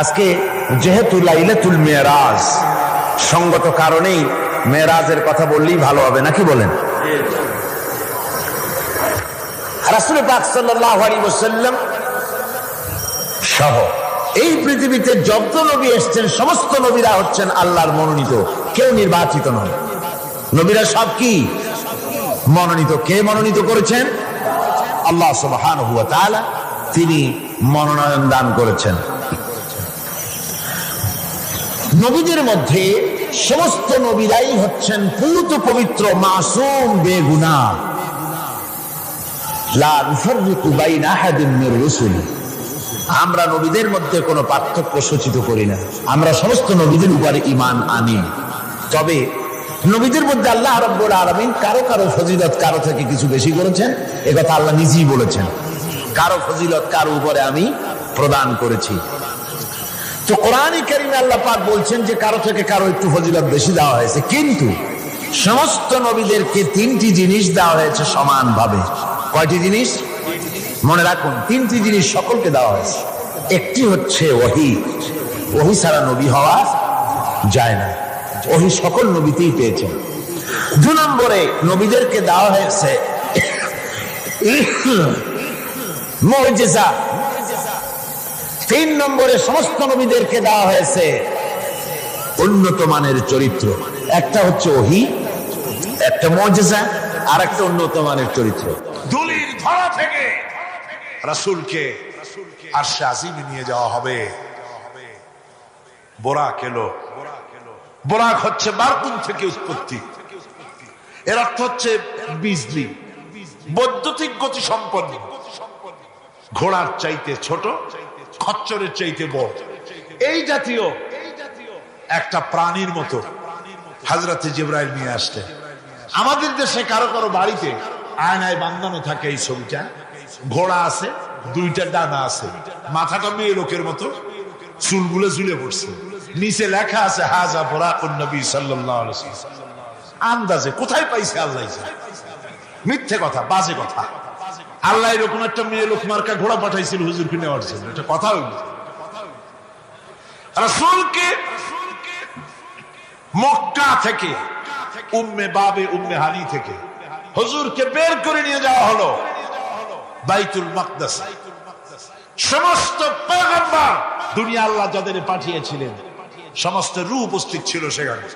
আজকে যেহেতু লাইলাতুল মেরাজ, সঙ্গত কারণেই মেরাজের কথা বললেই ভালো হবে, নাকি বলেন? রাসূল পাক সাল্লাল্লাহু আলাইহি ওয়াসাল্লাম সহ এই পৃথিবীতে যত নবী এসেছেন সমস্ত নবীরা হচ্ছেন আল্লাহর মনোনীত, কেউ নির্বাচিত নন। নবীরা সব কি মনোনীত। কে মনোনীত করেছেন? আল্লাহ সুবহানাহু ওয়া তাআলা, তিনি মনোনয়ন দান করেছেন। নবীদের মধ্যে সমস্ত নবীরাই হচ্ছেন পূত পবিত্র, মাসুম, বেগুনাহ। লা নুফাররিকু বাইনা আহাদিন মির রুসুলি। আমরা নবীদের মধ্যে কোনো পার্থক্য সূচিত করি না, আমরা সমস্ত নবীদের উপরে ঈমান আনি। তবে নবীদের মধ্যে আল্লাহ রাব্বুল আলামিন কারো কারো ফজিলত কারো থেকে কিছু বেশি করেছেন, একথা আল্লাহ নিজেই বলেছেন, কারো ফজিলত কারো উপরে আমি প্রদান করেছি। তো কোরআনে কারীমে আল্লাহ পাক বলছেন যে কারো থেকে কারো একটু ফজিলত বেশি দেওয়া হয়েছে, কিন্তু সমস্ত নবীদেরকে তিনটি জিনিস দেওয়া হয়েছে সমানভাবে। কয়টি জিনিস? মনে রাখুন, তিনটি জিনিস সকলকে দেওয়া হয়েছে। একটি হচ্ছে ওহী, ওহী ছাড়া নবী হওয়া যায় না, ওহী সকল নবীতেই পেয়েছেন। 2 নম্বরে নবীদেরকে দেওয়া হয়েছে মুজিজা। 3 নম্বরে সমস্ত নবীদেরকে দেওয়া হয়েছে উন্নত মানের চরিত্র। একটা হচ্ছে ওহী, একটা মুজিজা, আর একটা উন্নত মানের চরিত্র। দুলির ধরা থেকে রাসূলকে আরশে আজিমে নিয়ে যাওয়া হবে। বোরাক এলো। বোরাক হচ্ছে বারকুন থেকে উৎপত্তি। এর অর্থ হচ্ছে বিজলি, বৈদ্যুতিক গতি সম্পন্ন। ঘোড়ার চাইতে ছোট, খচ্চরের চাইতে বড়, এই জাতীয় একটা প্রাণীর মতো হযরতে জিবরাইল নিয়ে আসতে। আমাদের দেশে কারো কারো বাড়িতে আয়নায় বাঁধানো থাকে এই ছবিটা। ঘোড়া আছে, 2টা ডানা আছে, মাথাটা মেয়ে লোকের মতো, চুলগুলো ঝুলে পড়ছে, নিচে লেখা আছে হাজা বুরাকুন নবী সাল্লাল্লাহু আলাইহি ওয়াসাল্লাম। আন্দাজে কোথায় পাইছে আল্লাহ? মিথ্যে কথা, বাজে কথা। আল্লাহ এরকম একটা মেয়ে লোক মার্কা ঘোড়া পাঠাইছিল হুজুরকে নেওয়ার জন্য, এটা কথা হইল। রাসূলকে মক্কা থেকে, উম্মে বাবে উম্মে হানি থেকে হুজুরকে বের করে নিয়ে যাওয়া হলো বাইতুল মাকদাস। সমস্ত পয়গম্বর, দুনিয়া আল্লাহ যাদের পাঠিয়েছিলেন, সমস্ত রূহ উপস্থিত ছিল সেখানে।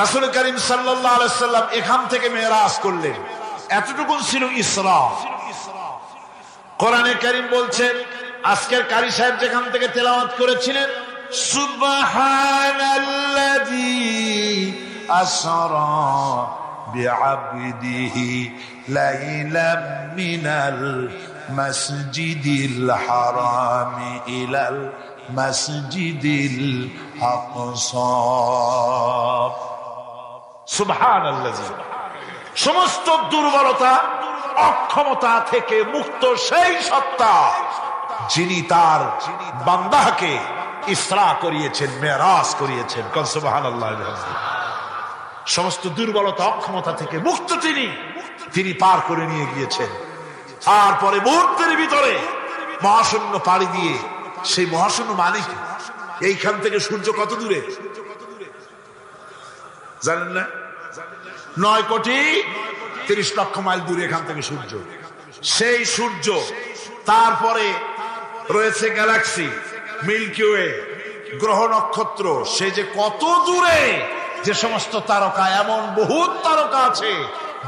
রাসূল করিম সাল্লাল্লাহু আলাইহি সাল্লাম এখান থেকে মেরাজ করলেন। এতটুকু ছিল ইসরা। কোরআনে কারীম বলছেন, আজকের কারি সাহেব যেখান থেকে তেলাওয়াত করেছিলেন, সুবহানাল্লাযী আসরা বিআবদিহি লাইলাম মিনাল মাসজিদিল হারামি ইলাল মাসজিদিল আকসা। সুবহানাল্লাযী, সমস্ত দুর্বলতা, অক্ষমতা থেকে মুক্ত সেই সত্তা যিনি তার বান্দাকে ইসরা করিয়েছেন, মেরাজ করিয়েছেন। সুবহানাল্লাহ। সমস্ত দুর্বলতা, অক্ষমতা থেকে মুক্ত তিনি পার করে নিয়ে গিয়েছেন। তারপরে মুহূর্তের ভিতরে মহাশূন্য পাড়ি দিয়ে, সেই মহাশূন্য মানে কি? এইখান থেকে সূর্য কত দূরে জানেন না? 9,30,00,000 মাইল দূরে এখান থেকে সূর্য। সেই সূর্য, তারপরে রয়েছে গ্যালাক্সি, মিল্কি ওয়ে, গ্রহ নক্ষত্র, সে যে কত দূরে, যে সমস্ত তারকা, এমন বহুত তারকা আছে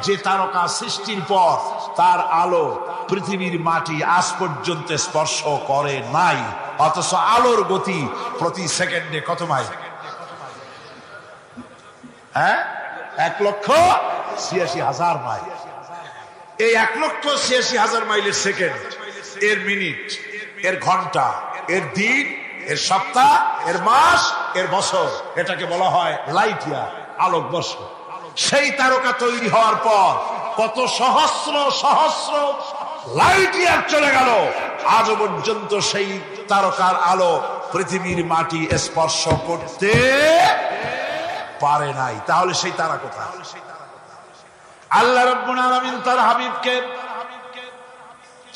যে তারকা সৃষ্টির পর তার আলো পৃথিবীর মাটি আজ পর্যন্ত স্পর্শ করে নাই, অথচ আলোর গতি প্রতি সেকেন্ডে কত মাইল? 1,86,000 মাইল। এই 1,86,000 মাইলের সেকেন্ড, এর মিনিট, এর ঘন্টা, এর দিন, এর সপ্তাহ, এর মাস, এর বছর, এটাকে বলা হয় লাইট ইয়ার, আলোকবর্ষ। সেই তারকা তৈরি হওয়ার পর কত সহস্র সহস্র লাইট ইয়ার চলে গেল, আজ পর্যন্ত সেই তারকার আলো পৃথিবীর মাটি স্পর্শ করতে পারে নাই। তাহলে সেই তারা কোথায়? আল্লাহ রাব্বুল আলামিন তার হাবিবকে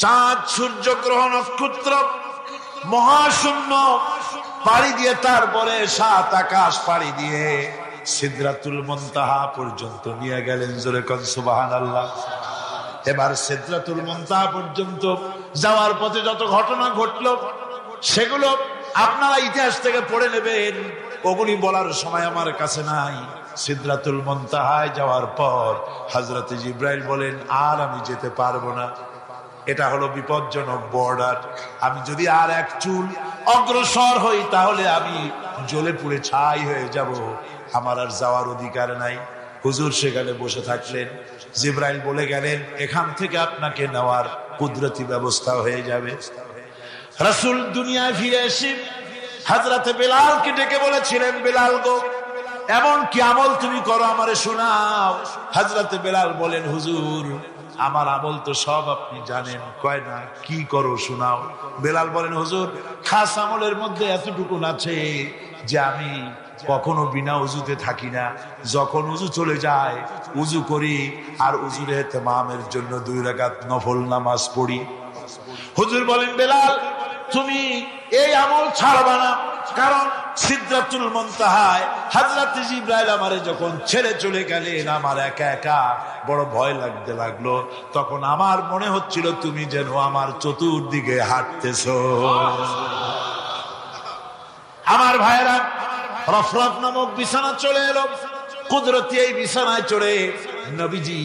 চাঁদ, সূর্য, গ্রহ, নক্ষত্র মহাশূন্য পাড়ি দিয়ে, তারপরে 7 আকাশ পাড়ি দিয়ে সিদরাতুল মুনতাহা পর্যন্ত নিয়ে গেলেন। জোরে কোন সুবহানাল্লাহ। এবার সিদরাতুল মুনতাহা পর্যন্ত যাওয়ার পথে যত ঘটনা ঘটলো সেগুলো আপনারা ইতিহাস থেকে পড়ে নেবেন, ওগুলি বলার সময় আমার কাছে নাই। সিদরাতুল মুনতাহায় যাওয়ার পর হযরত জিবরাইল বলেন, আর আমি যেতে পারবো না, এটা হলো বিপজ্জনক বর্ডার, আমি যদি আর এক চুল অগ্রসর হই তাহলে আমি জ্বলে পুড়ে ছাই হয়ে যাব, আমার আর যাওয়ার অধিকার নাই। হুজুর সেখানে বসে থাকলেন। জিবরাইল বলে গেলেন, এখান থেকে আপনাকে নেওয়ার কুদরতি ব্যবস্থা হয়ে যাবে। রাসূল দুনিয়ায় ফিরে এসে হযরত বেলালকে ডেকে বলেছিলেন, বেলাল গো, এমন কি আমল তুমি করো আমারে শোনাও। হযরত বেলাল বলেন, হুজুর আমার আমল তো সব আপনি জানেন। কয় না, কি করো শোনাও। বেলাল বলেন, হুজুর খাস আমলের মধ্যে এতটুকু আছে যে আমি কখনো বিনা উজুতে থাকি না, যখন উজু চলে যায় উজু করি আর উজুর ইহতিমামের জন্য 2 রাকাত নফল নামাজ পড়ি। হুজুর বলেন, বেলাল তুমি এই আমল ছাড়বা না, কারণ সিদরাতুল মুনতাহায় হযরত জিবরাইল আমারে যখন ছেড়ে চলে গেলেন আমার একা একা বড় ভয় লাগতে লাগলো। তখন আমার মনে হচ্ছিল তুমি যেন আমার চতুর্দিকে হাঁটতেছো। আমার ভাইরা, রফরফ নামক বিছানা চলে এলো। কুদরতি এই বিছানায় চড়ে নবীজি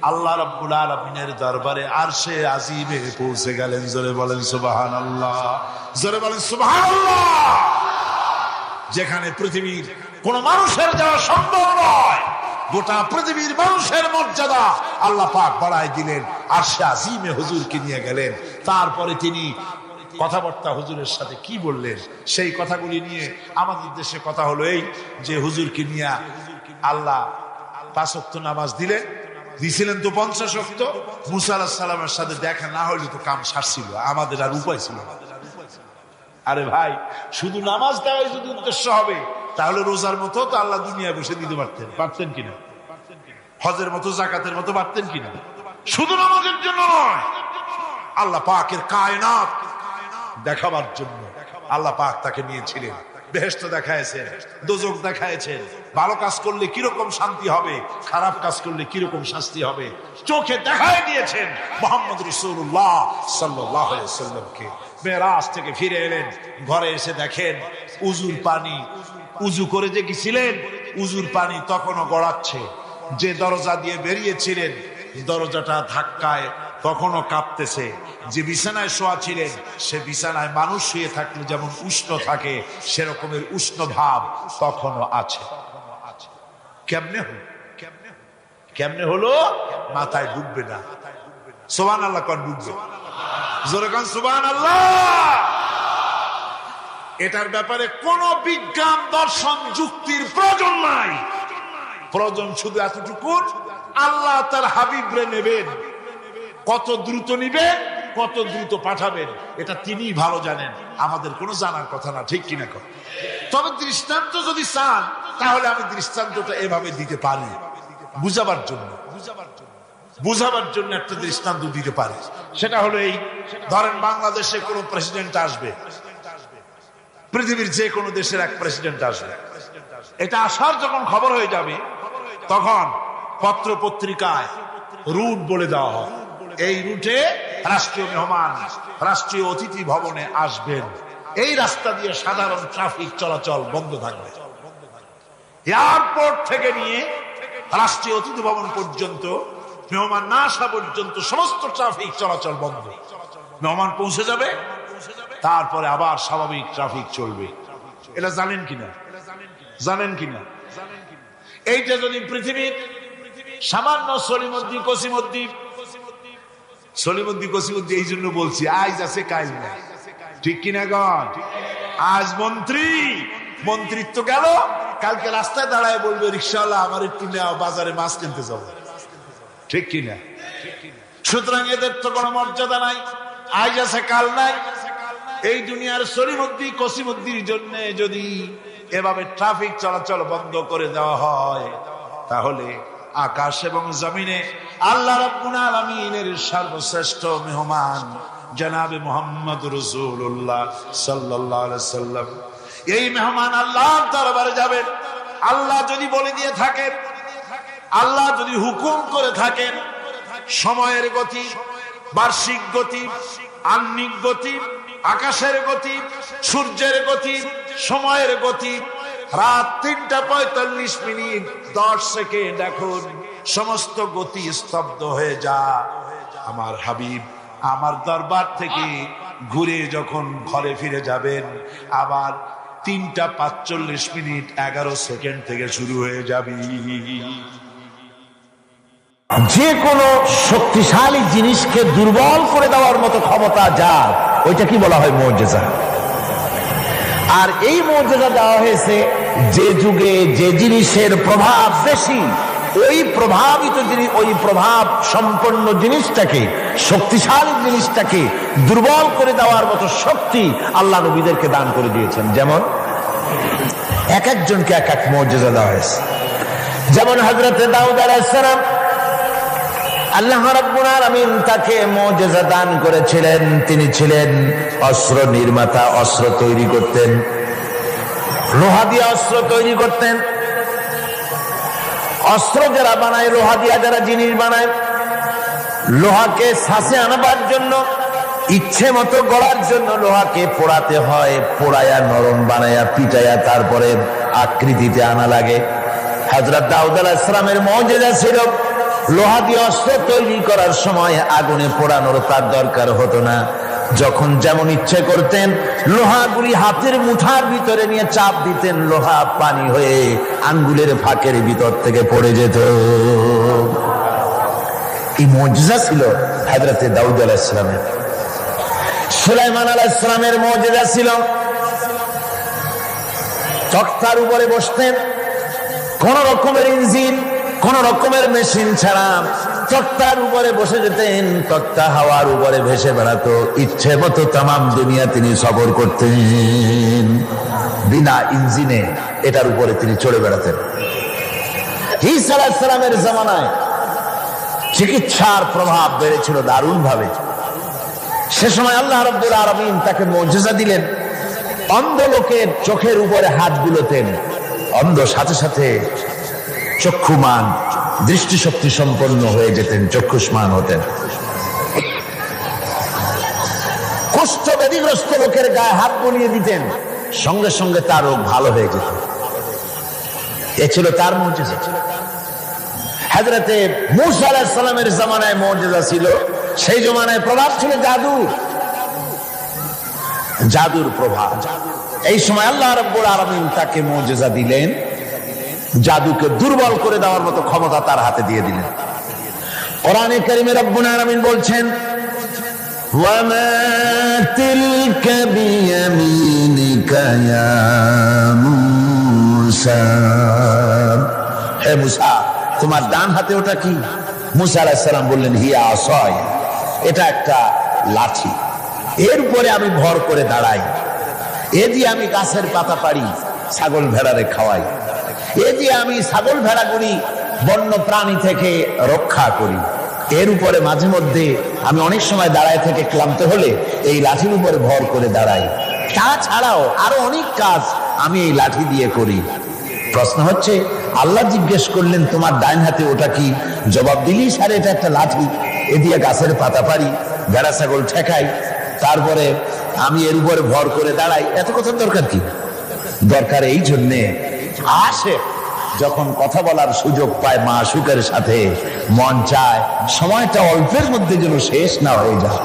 আল্লাহ রাব্বুল আলামিনের দরবারে আরশে আজিমে পৌঁছে গেলেন। জোরে বলেন সুবহানাল্লাহ, জোরে বলেন সুবহানাল্লাহ। যেখানে পৃথিবীর কোন মানুষের যাওয়া সম্ভব নয়, গোটা পৃথিবীর মানুষের মর্যাদা আল্লাহ পাক বাড়ায় দিলেন, আরশে আজিমে হুজুরকে নিয়ে গেলেন। তারপরে তিনি কথাবার্তা হুজুরের সাথে কি বললেন সেই কথাগুলি নিয়ে আমাদের দেশে কথা হলো এই যে হুজুরকে নিয়ে আল্লাহ 5 ওয়াক্ত নামাজ দিছিলেন তো 50 ওয়াক্ত। মুসা আলাইহিস সালামের সাথে দেখা না হইলে তো কাম সারছিল, আমাদের আর উপায় ছিল না। আরে ভাই, শুধু নামাজ দেওয়াই যদি উদ্দেশ্য হবে তাহলে রোজার মতো তো আল্লাহ দুনিয়ায় বসে দিতে পারতেন কিনা, হজের মতো জাকাতের মতো পারতেন কিনা। শুধু নামাজের জন্য নয়, আল্লাহ পাকের কায়নাত দেখাবার জন্য আল্লাহ পাক তাকে নিয়েছিলেন। বেহেশত দেখাইছেন, দোজখ দেখাইছেন, ভালো কাজ করলে কিরকম শান্তি হবে, খারাপ কাজ করলে কিরকম শাস্তি হবে চোখে দেখায় দিয়েছেন মুহাম্মদ রাসূলুল্লাহ সাল্লাল্লাহু আলাইহি ওয়াসাল্লামকে। মেরাজ থেকে ফিরে এলেন, ঘরে এসে দেখেন উজুর পানি, উজু করে যে গেছিলেন উজুর পানি তখনও গড়াচ্ছে। যে দরজা দিয়ে বেরিয়েছিলেন দরজাটা ধাক্কায় তখনও কাঁপতেছে। যে বিছানায় শোয়া ছিলেন সে বিছানায় মানুষ শুয়ে থাকলে যেমন উষ্ণ থাকে সেরকমের উষ্ণ ভাব তখনও আছে। কেমনে হলো মাথায় ঢুকবে না। সুবহানাল্লাহ কোন ঢুকবে, জোরে কোন সুবহানাল্লাহ। এটার ব্যাপারে কোন বিজ্ঞান দর্শন যুক্তির প্রয়োজন নাই, প্রয়োজন শুধু এতটুকু, আল্লাহ তার হাবিবরে নেবেন, কত দ্রুত নিবেন কত দ্রুত পাঠাবেন এটা তিনিই ভালো জানেন, আমাদের কোনো জানার কথা না, ঠিক কিনা? তবে দৃষ্টান্ত যদি চান তাহলে আমি দৃষ্টান্তটা এভাবে দিতে পারি, বুঝাবার জন্য একটা দৃষ্টান্ত দিতে পারি। সেটা হলো এই, ধরেন বাংলাদেশে কোনো প্রেসিডেন্ট আসবে, পৃথিবীর যে কোনো দেশের এক প্রেসিডেন্ট আসবে, এটা আসার যখন খবর হয়ে যাবে তখন পত্র পত্রিকায় রুট বলে দেওয়া হয়, এই রুটে রাষ্ট্রীয় মেহমান রাষ্ট্রীয় অতিথি ভবনে আসবেন, এই রাস্তা দিয়ে সাধারণ ট্রাফিক চলাচল বন্ধ থাকবে। এয়ারপোর্ট থেকে নিয়ে রাষ্ট্রীয় অতিথি ভবন পর্যন্ত মেহমান না আসা পর্যন্ত সমস্ত ট্রাফিক চলাচল বন্ধ। মেহমান পৌঁছে যাবে, তারপরে আবার স্বাভাবিক ট্রাফিক চলবে। এটা জানেন কিনা? এইটা যদি পৃথিবীর সামান্য সলিমদ্দি কসিমদ্দি, এই জন্য বলছি আজ আছে কাল নাই, ঠিক কিনা গণ? আজ মন্ত্রিত্ব গেল, কালকে রাস্তায় দাঁড়ায় বলবে রিক্সাওয়ালা আমার একটু নেওয়া, বাজারে মাছ কিনতে যাবো, ঠিক কিনা? সুতরাং এদের তো কোনো মর্যাদা নাই, আজ আছে কাল নাই। এই দুনিয়ার সলিমদ্দি কসিমদ্দির জন্য যদি এভাবে ট্রাফিক চলাচল বন্ধ করে দেওয়া হয় তাহলে আকাশ এবং জমিনে আল্লাহ রাব্বুল আলামিনের সর্বশ্রেষ্ঠ মেহমান জনাবে মুহাম্মদ রাসূলুল্লাহ সাল্লাল্লাহু আলাইহি সাল্লাম। এই মেহমান আল্লাহর দরবারে যাবেন। আল্লাহ যদি বলে দিয়ে থাকেন, আল্লাহ যদি হুকুম করে থাকেন, সময়ের গতি, বার্ষিক গতি, আহ্নিক গতি, আকাশের গতি, সূর্যের গতি, সময়ের গতি, রাত ৩:৪৫ 10 সেকেন্ড, এখন সমস্ত গতি স্তব্ধ হয়ে যা। আমার হাবিব আমার দরবার থেকে ঘুরে যখন ঘরে ফিরে যাবেন, আবার ৩:৪৫ 11 সেকেন্ড থেকে শুরু হয়ে যাবে। যে কোনো শক্তিশালী জিনিসকে দুর্বল করে দেওয়ার মতো ক্ষমতা যার, ওইটা কি বলা হয়? মুজিজা। আর এই মুজিজা দেওয়া হয়েছে যে যুগে যে জিনিসের প্রভাব বেশি, ওই প্রভাবিত জিনিস, ওই প্রভাব সম্পন্ন জিনিসটাকে, শক্তিশালী জিনিসটাকে দুর্বল করে দেওয়ার মতো শক্তি আল্লাহ নবীদেরকে দান করে দিয়েছেন। যেমন এক একজনকে এক এক মুজিজা দেওয়া হয়েছে। যেমন হযরত দাউদ আলাইহিস সালাম, আল্লাহ রাব্বুল আলামিন তাকে মুজিজা দান করেছিলেন। তিনি ছিলেন অস্ত্র নির্মাতা, অস্ত্র তৈরি করতেন, লোহা দিয়ে অস্ত্র তৈরি করতেন। অস্ত্র যারা বানায়, লোহা দিয়া যারা জিনিস বানায়, লোহাকে শ্বাসে আনবার জন্য, ইচ্ছে মতো গড়ার জন্য লোহাকে পোড়াতে হয়, পোড়ায়া নরম বানায়া পিটায়া তারপরে আকৃতিতে আনা লাগে। হযরত দাউদ আলাইহিস সালামের মুজিজা ছিল লোহা দিয়ে অস্ত্র তৈরি করার সময় আগুনে পোড়ানোর তার দরকার হতো না। যখন যেমন ইচ্ছে করতেন লোহাগুলি হাতের মুঠার ভিতরে নিয়ে চাপ দিতেন, লোহা পানি হয়ে আঙ্গুলের ফাঁকের ভিতর থেকে পড়ে যেত। এই মুজিজা ছিল হযরত দাউদ আলাইহিস সালামের। সুলাইমান আলাইহিস সালামের মুজিজা ছিল তক্তার উপরে বসতেন, কোন রকমের ইঞ্জিন, কোন রকমের মেশিন ছাড়া তক্তার উপরে বসে যেতেন। তক্তা হাওয়ার উপরে ভেসে বেড়াতো, ইচ্ছে মতো তামাম দুনিয়া তিনি সফর করতেন, বিনা ইঞ্জিনে এটার উপরে তিনি চড়ে বেড়াতেন। ঈসা আলাইহিস সালামের জামানায় চিকিৎসার প্রভাব বেড়েছিল দারুণ ভাবে। সে সময় আল্লাহ রাব্বুল আলামিন তাকে মুজিজা দিলেন। অন্ধ লোকের চোখের উপরে হাত বুলোতেন, অন্ধ সাথে সাথে চক্ষুমান, দৃষ্টিশক্তি সম্পন্ন হয়ে যেতেন, চক্ষুষ্মান হতেন। কুষ্ঠব্যাধিগ্রস্ত লোকের গায়ে হাত বুলিয়ে দিতেন, সঙ্গে সঙ্গে তার রোগ ভালো হয়ে যেত। এ ছিল তার মুজিজা। হযরতে মূসা আলাইহিস সালামের জামানায় মুজিজা ছিল, সেই জমানায় প্রভাব ছিল জাদুর প্রভাব। এই সময় আল্লাহ রাব্বুল আলামিন তাকে মুজিজা দিলেন, জাদুকে দুর্বল করে দেওয়ার মতো ক্ষমতা তার হাতে দিয়ে দিলেন। কোরআনে কারীমে রব্বুল আলামিন বলছেন, ওয়ামা তিলকা বিয়ামিনিকা ইয়া মূসা। হে মূসা, তোমার ডান হাতে ওটা কি? মূসা আলাইহিস সালাম বললেন, হিয়া আসায়, এটা একটা লাঠি, এর উপরে আমি ভর করে দাঁড়াই, এ দিয়ে আমি গাছের পাতা পারি, ছাগল ভেড়ারে খাওয়াই, এ দিয়ে আমি ছাগল ভেড়াগুলি বন্য প্রাণী থেকে রক্ষা করি। এর উপরে মাঝে মধ্যে আমি অনেক সময় দাঁড়ায় থেকে ক্লান্ত হলে এই লাঠির উপরে ভর করে দাঁড়াই। তাছাড়াও আরো অনেক কাজ আমি এই লাঠি দিয়ে করি। প্রশ্ন হচ্ছে, আল্লাহ জিজ্ঞেস করলেন তোমার ডাইন হাতে ওটা কি? জবাব দিলি, স্যার এটা একটা লাঠি, এ দিয়ে গাছের পাতা পারি, ভেড়া ছাগল ঠেকাই, তারপরে আমি এর উপরে ভর করে দাঁড়াই। এত কথার দরকার কি? দরকার এই জন্যে আসে যখন কথা বলার সুযোগ পায় মাশূকের সাথে, মন চায় সময়টা অল্পের মধ্যে যেন শেষ না হয়ে যায়।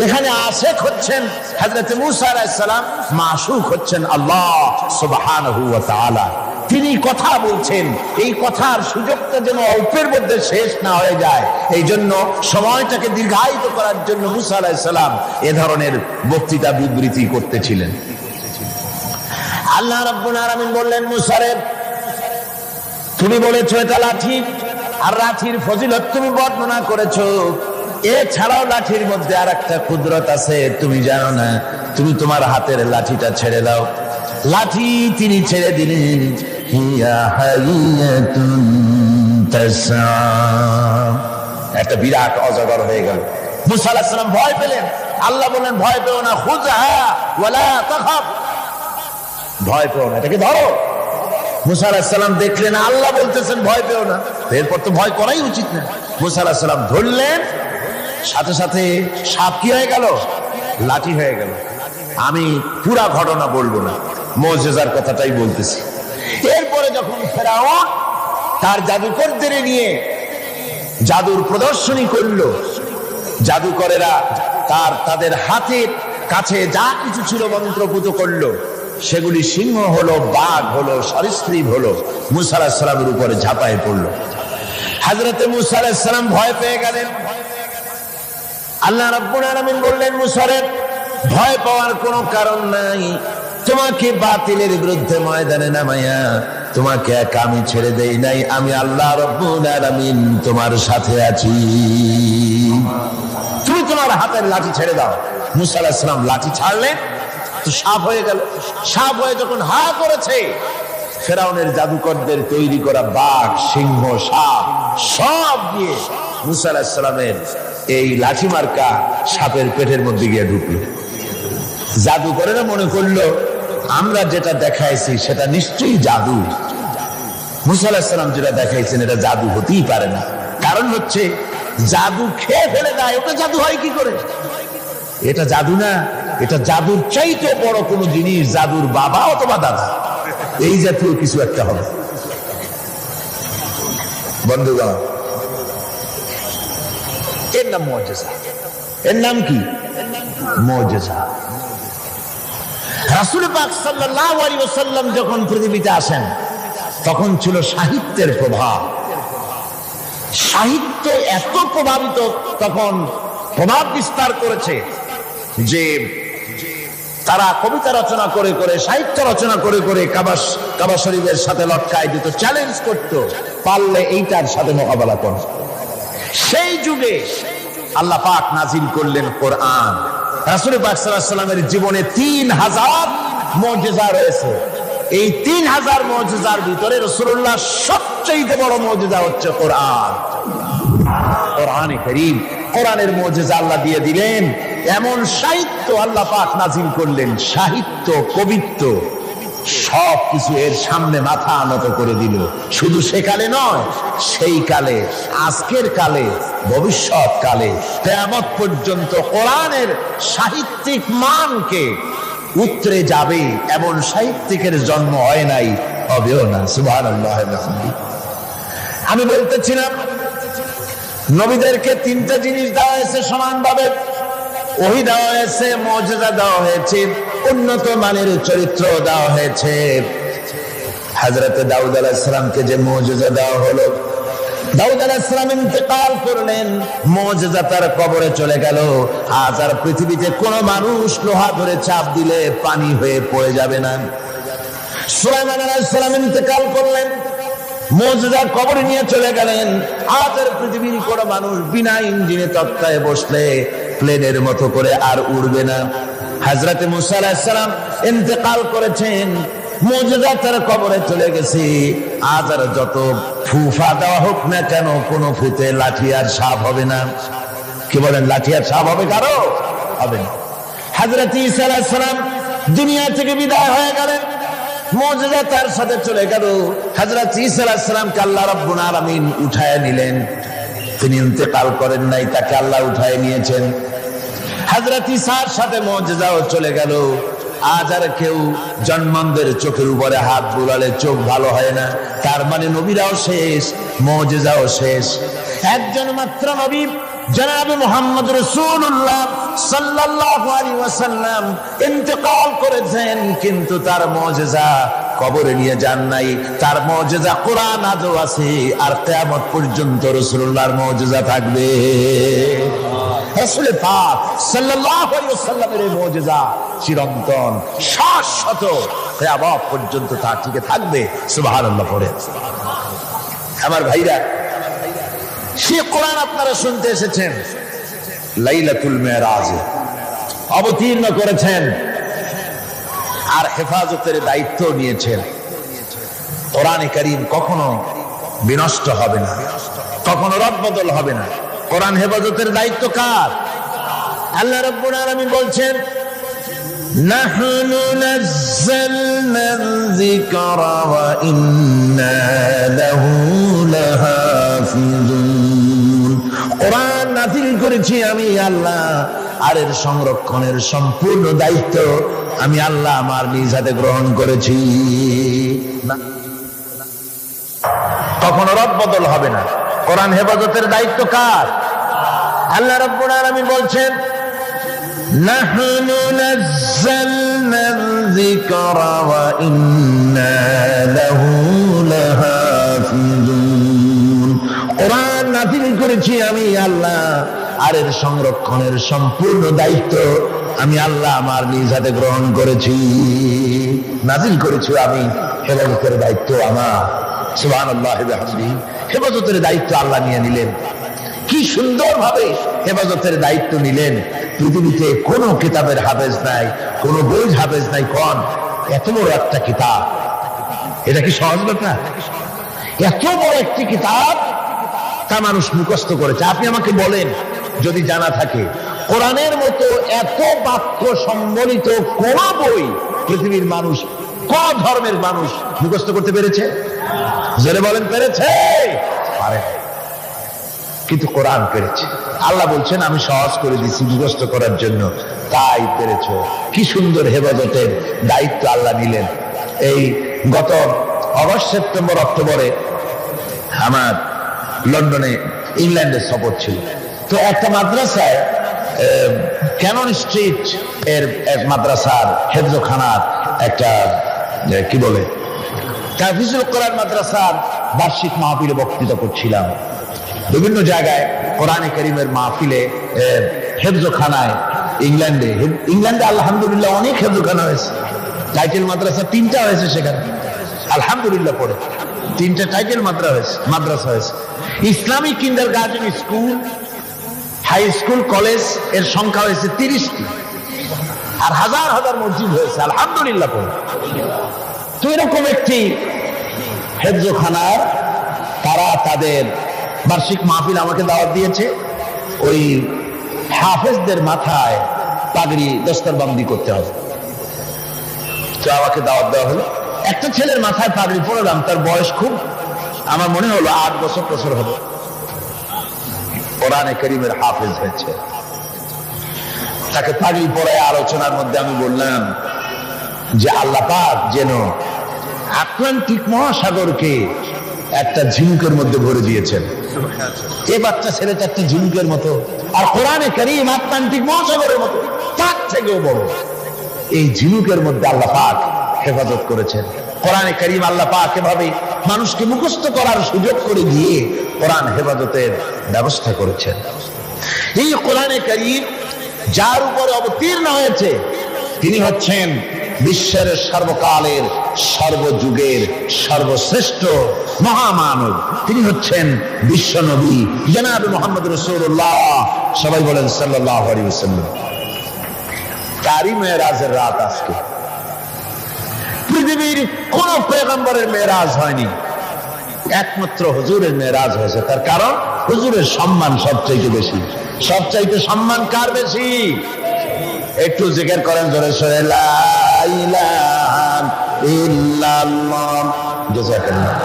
এখানে আশেক হচ্ছেন হযরত মূসা আলাইহিস সালাম, মাশূক হচ্ছেন আল্লাহ সুবহানাহু ওয়া তাআলা। তিনি কথা বলছেন, এই কথার সুযোগটা যেন অল্পের মধ্যে শেষ না হয়ে যায়, এই জন্য সময়টাকে দীর্ঘায়িত করার জন্য মূসা আলাইহিস সালাম এ ধরনের বক্তৃতা বিবৃতি করতেছিলেন। আল্লাহ রাব্বুল আলামিন বললেন, মূসা রে, তুমি বলেছো এটা লাঠি, আর লাঠির ফজিলত তুমি বর্ণনা করেছো, এছাড়াও লাঠির মধ্যে আর একটা কুদরত আছে, তুমি জানো না? তুমি তোমার হাতের লাঠিটা ছেড়ে দাও। লাঠি তিনি ছেড়ে দিলেন, হিয়া হাইয়াতুন তাসা, একটা বিরাট অজগর হয়ে গেল। মুসা আলাইহিস সালাম ভয় পেলেন। আল্লাহ বললেন ভয় পেও না, খুযহা ওয়ালা তাখাফ, ভয় পেও না, এটাকে ধরো। মুসা আলাইহিস সালাম দেখলেন আল্লাহ বলতেছেন ভয় পেও না, এরপর তো ভয় করাই উচিত না। মুসা আলাইহিস সালাম ধরলেন, সাথে সাথে সাপ কি হয়ে গেল? লাঠি হয়ে গেল। আমি পুরা ঘটনা বলবো না, মুজিজার কথাটাই বলতেছি। এরপরে যখন ফেরাউন তার জাদুকরদের নিয়ে জাদুর প্রদর্শনী করলো, জাদুকরেরা তাদের হাতের কাছে যা কিছু ছিল মন্ত্রপুত করলো, সেগুলি সিংহ হলো, বাঘ হলো, সরীসৃপ হলো, মুসা আলাইহিস সালামের উপরে ঝাঁপায় পড়লো। হযরতে মুসা আলাইহিস সালাম ভয় পেয়ে গেলেন। আল্লাহ রাব্বুল আলামিন বললেন, মুসারে ভয় পাওয়ার কোনো কারণ নাই, তোমাকে বাতিলের বিরুদ্ধে ময়দানে নামাইয়া তোমাকে একা আমি ছেড়ে দেই নাই, আমি আল্লাহ রাব্বুল আলামিন তোমার সাথে আছি, তুমি তোমার হাতের লাঠি ছেড়ে দাও। মুসা আলাইহিস সালাম লাঠি ছাড়লেন, তো সাপ হয়ে গেল। সাপ হয়ে যখন হা করেছে, ফেরাউনের জাদুকরদের তৈরি করা বাঘ, সিংহ, সাপ সব দিয়ে মুসা আলাইহিস সালামের এই লাঠি মার্কা সাপের পেটের মধ্যে গিয়ে ঢুকলো। জাদুকরেরা মনে করলো আমরা যেটা দেখাইছি সেটা নিশ্চয়ই জাদু। মুসা আলাইহিস সালাম যেটা দেখাইছেন এটা জাদু হতেই পারে না, কারণ হচ্ছে জাদু খেয়ে ফেলে দেয়, ওটা জাদু হয় কি করে? এটা জাদু না, এটা জাদুর চাইতে বড় কোনো জিনিস, জাদুর বাবা অথবা দাদা, এই জাতীয় কিছু একটা হবে। বন্ধুগণ, এর নাম মুজিজা। এর নাম কি? মুজিজা। রাসূল পাক সাল্লাল্লাহু আলাইহি ওয়াসাল্লাম যখন পৃথিবীতে আসেন, তখন ছিল সাহিত্যের প্রভাব। সাহিত্য এত প্রভাবিত, তখন প্রভাব বিস্তার করেছে যে তারা কবিতা রচনা করে করে, সাহিত্য রচনা করে করে কাবা শরীফের সাথে লটকায় দিত, চ্যালেঞ্জ করত, পারলে এইটার সাথে মোকাবেলা কর। সেই যুগে আল্লাহ পাক নাজিল করলেন কোরআন। রাসূল পাক সাল্লাল্লাহু আলাইহি ওয়াসাল্লামের জীবনে 3000 মুজিজা রয়েছে। এই 3000 মুজিজার ভিতরে রাসূলুল্লাহ সবচেয়ে বড় মুজিজা হচ্ছে কোরআন। কোরআনে কারীম, কোরআনের মুজিজা আল্লাহ দিয়ে দিলেন। এমন সাহিত্য আল্লাহ পাক নাজিল করলেন, সাহিত্য, কবিত্ব সব কিছু এর সামনে মাথা নত করে দিল। শুধু সেকালে নয়, সেই কালে, আজকের কালে, ভবিষ্যৎ কালে, কিয়ামত পর্যন্ত কোরআনের সাহিত্যিক মানকে উতরে যাবে এমন সাহিত্যিকের জন্ম হয় নাই, হবেও না। সুবহানাল্লাহ। আমি বলতেছিলাম নবীদেরকে 3টা জিনিস দেওয়া হয়েছে সমানভাবে। ওহী দেওয়া হয়েছে, মুজিজা দেওয়া হয়েছে, উন্নত মানের চরিত্র দেওয়া হয়েছে। হযরতে দাউদ আলাইহিস সালামকে যে মুজিজা দেওয়া হলো, দাউদ আলাইহিস সালাম ইন্তেকাল করলেন, মুজিজা তার কবরে চলে গেল। আজ আর পৃথিবীতে কোনো মানুষ লোহা ধরে চাপ দিলে পানি হয়ে পড়ে যাবে না। সুলাইমান আলাইহিস সালাম ইন্তেকাল করলেন, মুজিজা কবরে নিয়ে চলে গেলেন। আজ আর পৃথিবীর কোনো মানুষ বিনা ইঞ্জিনে তক্তায় বসলে প্লেনের মতো করে আর উড়বে না। হযরতে মুসা আলাইহিস সালাম ইন্তেকাল করেছেন, মুজিজা তার কবরে চলে গেছে। আজ আর যত ফুফা দেওয়া হোক না কেন, কোন ফুতে লাঠি আর সাপ হবে না। কি বলেন, লাঠি আর সাপ হবে কারো? হবে না। হযরতে ঈসা আলাইহিস সালাম দুনিয়া থেকে বিদায় হয়ে গেলেন, মুজিজা তার সাথে চলে গেল। হযরত ঈসা আলাইহিস সালামকে আল্লাহ রাব্বুল আলামিন উঠায় নিলেন। তিনি ইন্তেকাল করেন নাই, তাকে আল্লাহ উঠায় নিয়েছেন। হযরত ঈসার সাথে মুজিজাও চলে গেল। আজ আর কেউ জন্মানদের চোখের উপরে হাত বুলালে চোখ ভালো হয় না। তার মানে নবীরাও শেষ, মুজিজাও শেষ। একজন মাত্র নবী জনাব মুহাম্মদ রাসূলুল্লাহ সাল্লাল্লাহু আলাইহি ওয়াসাল্লাম ইন্তেকাল করেছেন, কিন্তু তার মুজিজা কবরে নিয়ে যান নাই। তার মুজিজা কোরআন আজও আছে, আর কিয়ামত পর্যন্ত রাসূলুল্লাহর মুজিজা থাকবে। রাসূল পাক সাল্লাল্লাহু আলাইহি ওয়াসাল্লামের মুজিজা চিরন্তন, শাশ্বত, কিয়ামত পর্যন্ত তা টিকে থাকবে। সুবহানাল্লাহ পড়ে। আমার ভাইরা, সে কোরআন আপনারা শুনতে এসেছেন, লাইলাতুল মেরাজে অবতীর্ণ করেছেন, আর হেফাজতের দায়িত্ব নিয়েছেন। কোরআনে কারীম কখনো বিনষ্ট হবে না, কখনো রদবদল হবে না। কোরআন হেফাজতের দায়িত্ব কার? আল্লাহ রাব্বুল আলামিন বলছেন নাহনু নাযালনা যিকরা ওয়া ইন্না লাহু লাহাফিজুন। কোরআন নাযিল করেছি আমি আল্লাহ, আর এর সংরক্ষণের সম্পূর্ণ দায়িত্ব আমি আল্লাহ আমার নিজ হাতে গ্রহণ করেছি। কখনো রদ বদল হবে না। কোরআন হেফাজতের দায়িত্ব কার? আল্লাহ রাব্বুল আলামিন বলছেন নাহনু নাযালনা যিকরা ওয়া ইন্না লাহু লাহাফিজুন। কোরআন নাযিল করেছি আমি আল্লাহ, আর এর সংরক্ষণের সম্পূর্ণ দায়িত্ব আমি আল্লাহ আমার নিজ হাতে গ্রহণ করেছি। নাযিল করেছি আমি, হেফাজতের দায়িত্ব আমার। সুবহানাল্লাহি ওয়া বিহামদিহি। হেফাজতের দায়িত্ব আল্লাহ নিয়ে নিলেন। কি সুন্দরভাবে হেফাজতের দায়িত্ব নিলেন। পৃথিবীতে কোনো কিতাবের হাফেজ নাই, কোনো বই হাফেজ নাই। কোন এত বড় একটা কিতাব, এটা কি সহজ ব্যাপার? এত বড় একটি কিতাব তা মানুষ মুখস্থ করেছে। আপনি আমাকে বলেন, যদি জানা থাকে কোরআনের মতো এত বাক্য সম্বলিত কোন বই পৃথিবীর মানুষ, কোন ধর্মের মানুষ মুখস্থ করতে পেরেছে? জোরে বলেন, পেরেছে? পারে। কিন্তু কোরআন পেরেছে। আল্লাহ বলছেন আমি সহজ করে দিচ্ছি মুখস্থ করার জন্য, তাই পেরেছো। কি সুন্দর হেফাজতের দায়িত্ব আল্লাহ নিলেন। এই গত অগস্ট, সেপ্টেম্বর, অক্টোবরে আমার লন্ডনে ইংল্যান্ডে সফর ছিল। তো একটা মাদ্রাসায়, ক্যানন স্ট্রিট এর এক মাদ্রাসার হেফজখানার একটা কি বলে তাহফিজুল কোরআন মাদ্রাসার বার্ষিক মাহফিলে বক্তৃতা করছিলাম। বিভিন্ন জায়গায় কোরআনে কারীমের মাহফিলে, হেফজখানায় ইংল্যান্ডে আলহামদুলিল্লাহ অনেক হেফজখানা হয়েছে। টাইটেল মাদ্রাসা 3টা হয়েছে সেখানে, আলহামদুলিল্লাহ পড়ে 3টা টাইটেল মাদ্রাসা হয়েছে। Islamic kindergarten school, high school, college এর সংখ্যা হয়েছে 30টি, আর হাজার হাজার মসজিদ হয়েছে, আলহামদুলিল্লাহ পড়ে। তো এরকম একটি হেফজখানার তারা তাদের বার্ষিক মাহফিল আমাকে দাওয়াত দিয়েছে। ওই হাফেজদের মাথায় পাগড়ি দস্তরবন্দি করতে হবে। তো আমাকে দাওয়াত দেওয়া হলো। একটা ছেলের মাথায় পাগড়ি পরালাম, তার বয়স খুব, আমার মনে হলো 8 বছর হবে। কোরআনে কারীমের হাফেজ হয়েছে। তাকে পাগড়ি পরায় আলোচনার মধ্যে আমি বললাম যে আল্লাহ পাক যেন আটলান্টিক মহাসাগরকে একটা ঝিনুকের মধ্যে ভরে দিয়েছেন। এই বাচ্চা ছেলেটা একটা ঝিনুকের মতো, আর কোরআনে কারীম আটলান্টিক মহাসাগরের মতো, তার থেকেও বড়। এই ঝিনুকের মধ্যে আল্লাহ পাক হেফাজত করেছেন। কোরআনে কারীম আল্লাহ পাক এভাবে মানুষকে মুখস্থ করার সুযোগ করে দিয়ে কোরআন হেফাজতের ব্যবস্থা করেছেন। এই কোরআনে কারীম যার উপরে অবতীর্ণ হয়েছে তিনি হচ্ছেন বিশ্বের সর্বকালের, সর্বযুগের সর্বশ্রেষ্ঠ মহামানব। তিনি হচ্ছেন বিশ্ব নবী জনাব মুহাম্মদ রাসূলুল্লাহ। সবাই বলেন সাল্লাল্লাহু আলাইহি ওয়াসাল্লাম। তারই মেরাজের রাত আজকে। পৃথিবীর কোন পয়গম্বরের মেরাজ হয়নি, একমাত্র হুজুরের মেরাজ হয়েছে। তার কারণ হুজুরের সম্মান সবচাইতে বেশি। সবচাইতে সম্মান কার বেশি? একটু জিকির করেন জোরে সোরে, লা ইলাহা ইল্লাল্লাহ। জাযাকাল্লাহ।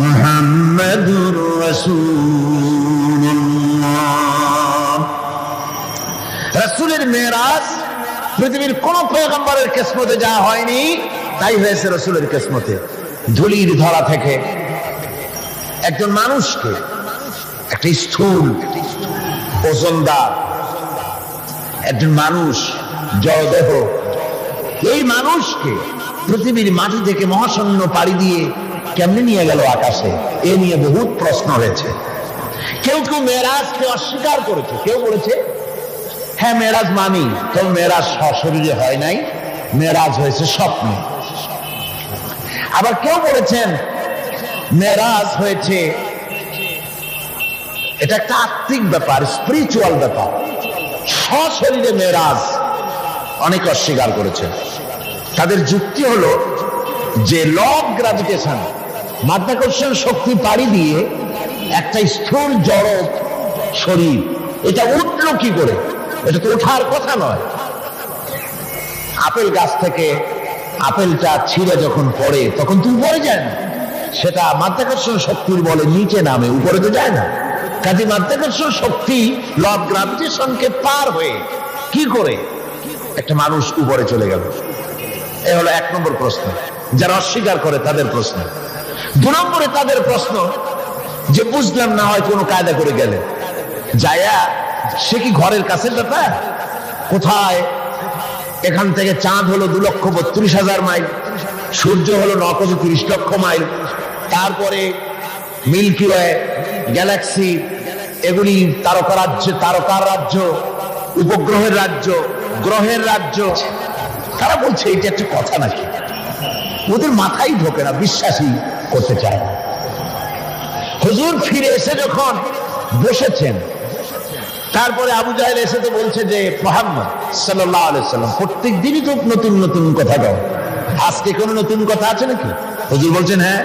মুহাম্মাদুর রাসূলুল্লাহ। রাসূলের মেরাজ পৃথিবীর কোন পয়গম্বরের কিসমতে যা হয়নি তাই হয়েছে রাসূলের কিসমতে। ধুলির ধরা থেকে একজন মানুষকে, একটা স্থূল ওজনদার একজন মানুষ, জড়দেহ, এই মানুষকে পৃথিবীর মাটি থেকে মহাশূন্য পাড়ি দিয়ে কেমনে নিয়ে গেল আকাশে, এ নিয়ে বহুত প্রশ্ন হয়েছে। কেউ কেউ মেরাজকে অস্বীকার করেছে, কেউ বলেছে হ্যাঁ মেরাজ মানি, তবে মেরাজ সশরীরে হয় নাই, মেরাজ হয়েছে স্বপ্নে। আবার কেউ বলেছেন মেরাজ হয়েছে এটা একটা আত্মিক ব্যাপার, স্পিরিচুয়াল ব্যাপার। সশরীরে মেরাজ অনেক অস্বীকার করেছে। তাদের যুক্তি হলো যে ল অফ গ্রাভিটেশন, মাধ্যাকর্ষণ শক্তি পাড়ি দিয়ে একটা স্থূল জড় শরীর, এটা উঠলো কি করে? এটা তো ওঠার কথা নয়। আপেল গাছ থেকে আপেলটা ছিঁড়ে যখন পড়ে তখন তো উপরে যায় না, সেটা মাধ্যাকর্ষণ শক্তির বলে নিচে নামে, উপরে তো যায় না। কাজে মাধ্যাকর্ষণ শক্তি ল অফ গ্রাভিটেশনকে পার হয়ে কি করে একটা মানুষ উপরে চলে গেল? এ হলো 1 নম্বর প্রশ্ন, যারা অস্বীকার করে তাদের প্রশ্ন। 2 নম্বরে তাদের প্রশ্ন যে বুঝলাম না, হয় কোনো কায়দা করে গেলে যায়া, সে কি ঘরের কাছের ব্যাপার? কোথায়? এখান থেকে চাঁদ হলো 2,32,000 মাইল, সূর্য হলো 9,30 লক্ষ মাইল, তারপরে মিল্কি ওয়ে, গ্যালাক্সি, এগুলি তারকার রাজ্য, উপগ্রহের রাজ্য, গ্রহের রাজ্য। তারা বলছে এটা একটা কথা নাকি? ওদের মাথায় ঢোকে না, বিশ্বাসই করতে চায় না। হুজুর ফিরে এসে যখন বসেছেন, তারপরে আবু জাহেল এসে তো বলছে যে মুহাম্মদ সাল্লাল্লাহু আলাইহি সাল্লাম প্রত্যেক দিনই তো নতুন নতুন কথা বল, আজকে কোনো নতুন কথা আছে নাকি? হুজুর বলছেন হ্যাঁ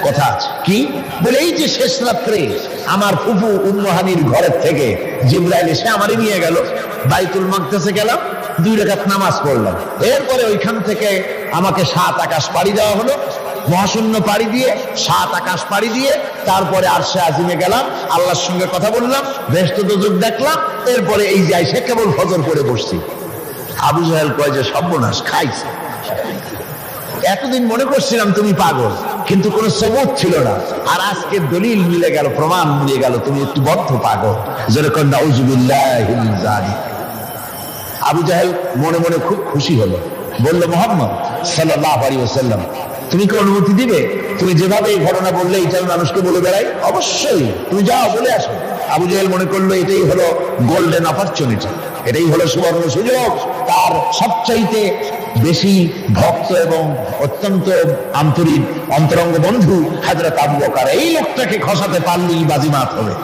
কথা আছে। কি বলে? এই যে শেষ রাত্রে আমার ফুফু উম্মু হানির ঘরের থেকে জিবরাইল এসে আমারই নিয়ে গেল, বাইতুল মাকদাসে গেলাম, 2 রাকাত নামাজ পড়লাম, এরপরে ওইখান থেকে আমাকে 7 আকাশ পাড়ি দেওয়া হলো, মহাশূন্য পাড়ি দিয়ে 7 আকাশ পাড়ি দিয়ে তারপরে আরশে আজিমে গেলাম, আল্লাহর সঙ্গে কথা বললাম, বেহেশত দোজখ দেখলাম, এরপরে এই যে আইসা কেবল ফজর করে বসছি। আবু জাহেল কয় যে সর্বনাশ, খাইছে। এতদিন মনে করছিলাম তুমি পাগল, কিন্তু কোনো সবুত ছিল না, আর আজকে দলিল মিলে গেল, প্রমাণ মিলে গেল তুমি একটু বদ্ধ পাগল। যেরকম নাউযুবিল্লাহি মিন যালিক। আবু জাহেল মনে মনে খুব খুশি হলো, বলল মুহাম্মদ সাল্লাল্লাহু আলাইহি ওয়াসাল্লাম তুমি কি অনুমতি দিবে? তুমি যেভাবে এই ঘটনা বললে এটা মানুষকে বলে বেড়াই, অবশ্যই তুমি যাও, বলে আসো। আবু জাহেল মনে করলো এটাই হলো গোল্ডেন অপরচুনিটি, এটাই হলো সুবর্ণ সুযোগ। তার সবচাইতে বেশি ভক্ত এবং অত্যন্ত আন্তরিক অন্তরঙ্গ বন্ধু হযরত আবু বকর, এই লোকটাকে খসাতে পারলেই বাজিমাত হবে।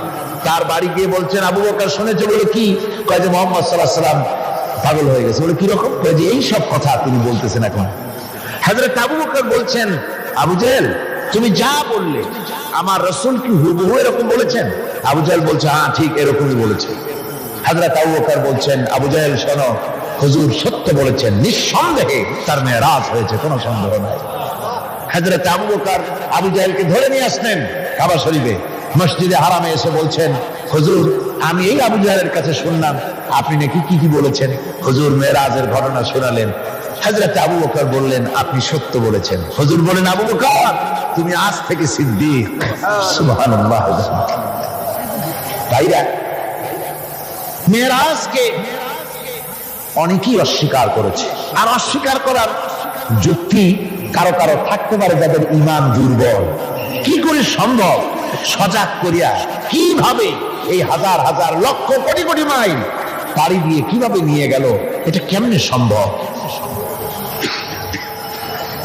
তার বাড়ি গিয়ে বলছেন, আবু বকর শুনেছে? বলে কি? কয় যে মুহাম্মদ সাল্লাল্লাহু আলাইহি ওয়াসাল্লাম পাগল হয়ে গেছে। বলে কি রকম? কয় যে এই সব কথা তিনি বলতেছেন এখন। হযরত আবু বকর বলছেন, আবু জাহেল তুমি যা বললে আমার রাসূল কি হুবহু এরকম বলেছেন? আবু জাহেল বলছে হ্যাঁ ঠিক এরকমই বলেছে। হযরত আবু বকর বলছেন, আবু জাহেল শোনো, হুজুর সত্য বলেছেন, নিঃসন্দেহে তার মেরাজ হয়েছে, কোনো সন্দেহ নাই। হযরত আবু বকর আবু জাহেলকে ধরে নিয়ে আসলেন কাবা শরীফে, মসজিদে হারামে এসে বলছেন, হুজুর আমি এই আবু জাহেলের কাছে শুনলাম আপনি নাকি কি কি বলেছেন। হুজুর মেরাজের ঘটনা শোনালেন। হযরত আবু বকর বললেন আপনি সত্য বলেছেন। হুজুর বলেন, আবু বকর তুমি আজ থেকে সিদ্দিক। সুবহানাল্লাহ। ভাইরা, মেরাজকে অনেকেই অস্বীকার করেছে, আর অস্বীকার করার যুক্তি কারো কারো থাকতে পারে যাদের ঈমান দুর্বল। কি করে সম্ভব? সজাগ করিয়া কিভাবে এই হাজার হাজার লক্ষ কোটি কোটি মাইল পাড়ি দিয়ে কিভাবে নিয়ে গেল, এটা কেমনে সম্ভব?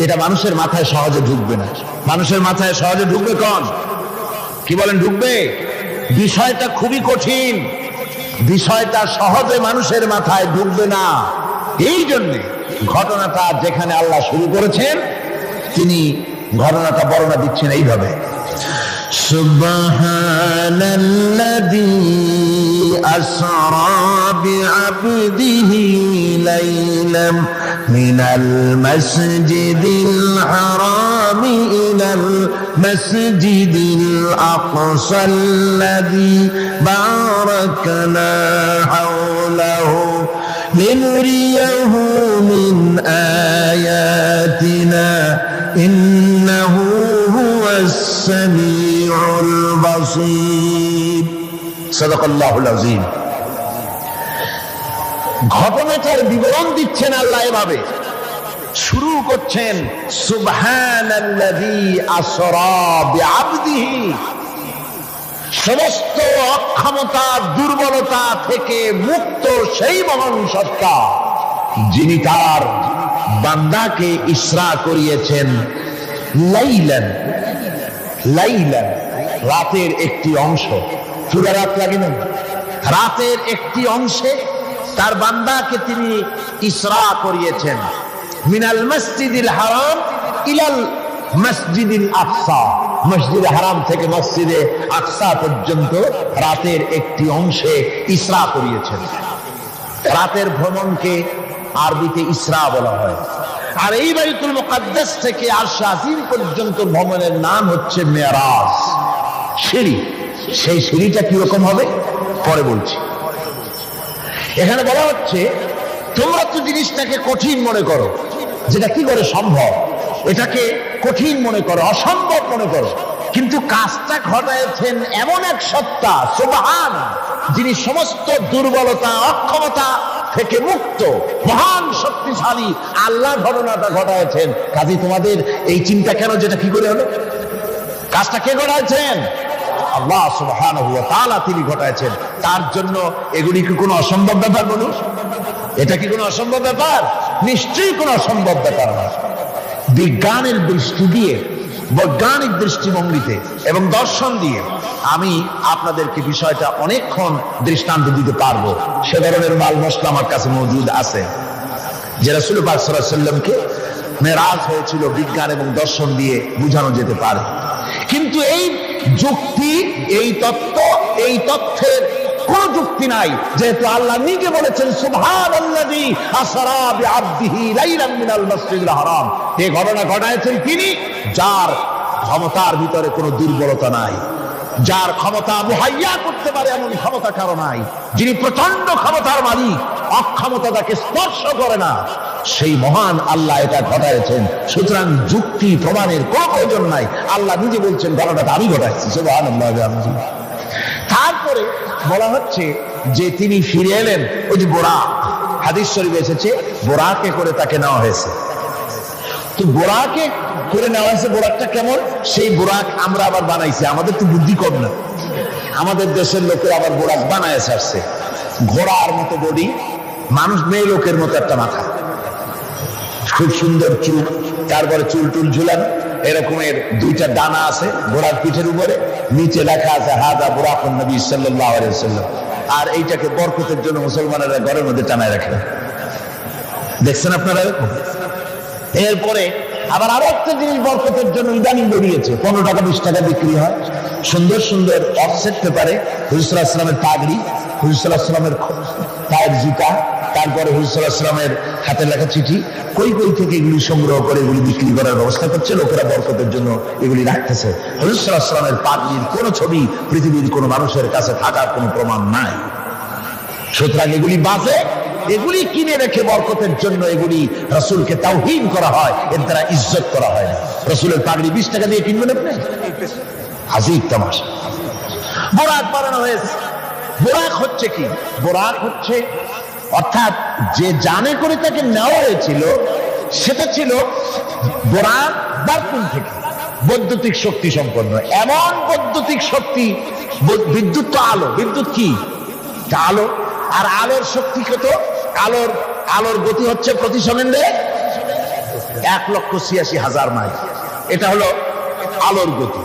এটা মানুষের মাথায় সহজে ঢুকবে না। মানুষের মাথায় সহজে ঢুকবে কোন? কি বলেন ঢুকবে? বিষয়টা খুবই কঠিন, বিষয়টা সহজে মানুষের মাথায় ঢুকবে না। এই জন্যে ঘটনাটা যেখানে আল্লাহ শুরু করেছেন, তিনি ঘটনাটা বর্ণনা দিচ্ছেন এইভাবে, সুবহানাল্লাযী আসরা বিআবদিহি লাইলাম মিনাল মাসজিদিল হারাম ইলাল মাসজিদিল আকসাল্লাযী বারাকনা হাওলাহু লিনুরিয়াহু মিন আয়াতিনা ইন্নাহু হুয়াস সামিউল বাসীর। সাদাকাল্লাহুল আযীম। ঘটনাটার বিবরণ দিচ্ছেন আল্লাহ এভাবে, শুরু করছেন সুবহানাল্লাযী আসরা বিআবদিহি, সমস্ত অক্ষমতা দুর্বলতা থেকে মুক্ত সেই মহান সত্তা যিনি তার বান্দাকে ইসরা করিয়েছেন লাইলান, লাইলান রাতের একটি অংশ, পুরা রাত লাগে না, রাতের একটি অংশে তার বান্দাকে তিনি ইসরা করিয়েছেন। মিনাল মসজিদিল হারাম ইলাল মসজিদিল আকসা, মসজিদে হারাম থেকে মসজিদে আকসা পর্যন্ত রাতের একটি অংশে ইসরা করিয়েছেন। রাতের ভ্রমণকে আরবিতে ইসরা বলা হয়। আর এই বাইতুল মুকাদ্দাস থেকে আরশ আজিম পর্যন্ত ভ্রমণের নাম হচ্ছে মেরাজ, সিঁড়ি। সেই সিঁড়িটা কিরকম হবে পরে বলছি। এখানে বলা হচ্ছে তোমরা তো জিনিসটাকে কঠিন মনে করো, যেটা কি করে সম্ভব, এটাকে কঠিন মনে করো, অসম্ভব মনে করো, কিন্তু কাজটা ঘটাচ্ছেন এমন এক সত্তা সুবহান, যিনি সমস্ত দুর্বলতা অক্ষমতা থেকে মুক্ত, মহান শক্তিশালী আল্লাহ ঘটনাটা ঘটাচ্ছেন। কাজে তোমাদের এই চিন্তা কেন, যেটা কি করে হলো, কাজটা কে ঘটাচ্ছেন? আল্লাহ সুবহানাহু ওয়া তাআলা তিনি ঘটাচ্ছেন। তার জন্য এগুলি কি কোনো অসম্ভব ব্যাপার বলুন? এটা কি কোনো অসম্ভব ব্যাপার? নিশ্চয়ই কোনো অসম্ভব ব্যাপার না। বিজ্ঞানের দৃষ্টি দিয়ে, বৈজ্ঞানিক দৃষ্টিভঙ্গিতে এবং দর্শন দিয়ে আমি আপনাদেরকে বিষয়টা অনেকক্ষণ দৃষ্টান্ত দিতে পারবো। সে ধরনের মাল মশলা আমার কাছে মজুদ আছে, যে রাসূল পাক সাল্লাল্লাহু আলাইহি ওয়াসাল্লামকে মেরাজ হয়েছিল বিজ্ঞান এবং দর্শন দিয়ে বোঝানো যেতে পারে। কিন্তু এই যুক্তি, এই তত্ত্ব, এই তথ্যের কোন যুক্তি নাই, যেহেতু আল্লাহ নিজে বলেছেন সুবহানাল্লাযী আসরা বিআবদিহি লাইলাম মিনাল মাসজিদিল হারাম। এই ঘটনা ঘটায়ছেন তিনি, যার ক্ষমতার ভিতরে কোনো দুর্বলতা নাই, যার ক্ষমতা মুহাইয়া করতে পারে এমন ক্ষমতা কারো নাই, যিনি প্রচন্ড ক্ষমতার মালিক, অক্ষমতা তাকে স্পর্শ করে না, সেই মহান আল্লাহ এটা ঘটায়ছেন। সুতরাং যুক্তি প্রমাণের কোনো প্রয়োজন নাই, আল্লাহ নিজে বলছেন ঘটনাটা আমি ঘটাচ্ছি। সুবহানাল্লাহ। তারপরে বলা হচ্ছে যে তিনি ফিরে এলেন, ওই যে বোরাক, হাদিস শরীফে এসেছে বোরাকে করে তাকে নেওয়া হয়েছে। তো বোরাকে করে নেওয়া হয়েছে, বোরাকটা কেমন, সেই বোরাক আমরা আবার বানাইছি, আমাদের তো বুদ্ধি কম না, আমাদের দেশের লোকের আবার বোরাক বানায় আসছে। ঘোড়ার মতো বডি, মানুষ মেয়ে লোকের মতো একটা মাথা, খুব সুন্দর চুল, তারপরে চুল টুল ঝুলানো, এরকমের দুইটা ডানা আছে ঘোড়ার পিঠের উপরে, নিচে লেখা আছে হাযা বুরাকুন নবী সাল্লাল্লাহু আলাইহি ওয়াসাল্লাম। আর এইটাকে বরকতের জন্য মুসলমানেরা ঘরের মধ্যে টানায় রাখে, দেখছেন আপনারা। এরপরে আবার আরো একটা জিনিস বরকতের জন্য ইদানিং বেরিয়েছে, 15 টাকা 20 টাকা বিক্রি হয়, সুন্দর সুন্দর অফসেট পেপারে হুজুর সাল্লাল্লাহু আলাইহি ওয়াসাল্লামের পাগড়ি, হুজুর সাল্লাল্লাহু আলাইহি ওয়াসাল্লামের পায়ের জুতা, তারপরে হুজুর সাল্লাল্লাহু আলাইহি ওয়াসাল্লামের হাতে লেখা চিঠি, কই কই থেকে এগুলি সংগ্রহ করে এগুলি বিক্রি করার ব্যবস্থা করছে লোকেরা, বরকতের জন্য এগুলি রাখতেছে। হুজুর সাল্লাল্লাহু আলাইহি ওয়াসাল্লামের পাগড়ির কোনো ছবি পৃথিবীর কোনো মানুষের কাছে থাকার কোনো প্রমাণ নাই। সুতরাং এগুলি বাজে, এগুলি কিনে রেখে বরকতের জন্য এগুলি রাসূলকে তাওহীন করা হয়, এর দ্বারা ইজ্জত করা হয় না। রাসূলের পাগড়ি 20 টাকা দিয়ে কিনবেন আপনি, আজিব তামাশা। বোরাক বানানো হয়েছে। বোরাক হচ্ছে কি? বোরাক হচ্ছে, অর্থাৎ যে জানে করে তাকে নেওয়া হয়েছিল সেটা ছিল বোরাক বারকুন থেকে, বৈদ্যুতিক শক্তি সম্পন্ন, এমন বৈদ্যুতিক শক্তি। বিদ্যুৎ তো আলো, বিদ্যুৎ কি? আলো। আর আলোর শক্তি কত? আলোর গতি হচ্ছে প্রতি সেকেন্ডে 1,86,000 মাইল। এটা হলো আলোর গতি।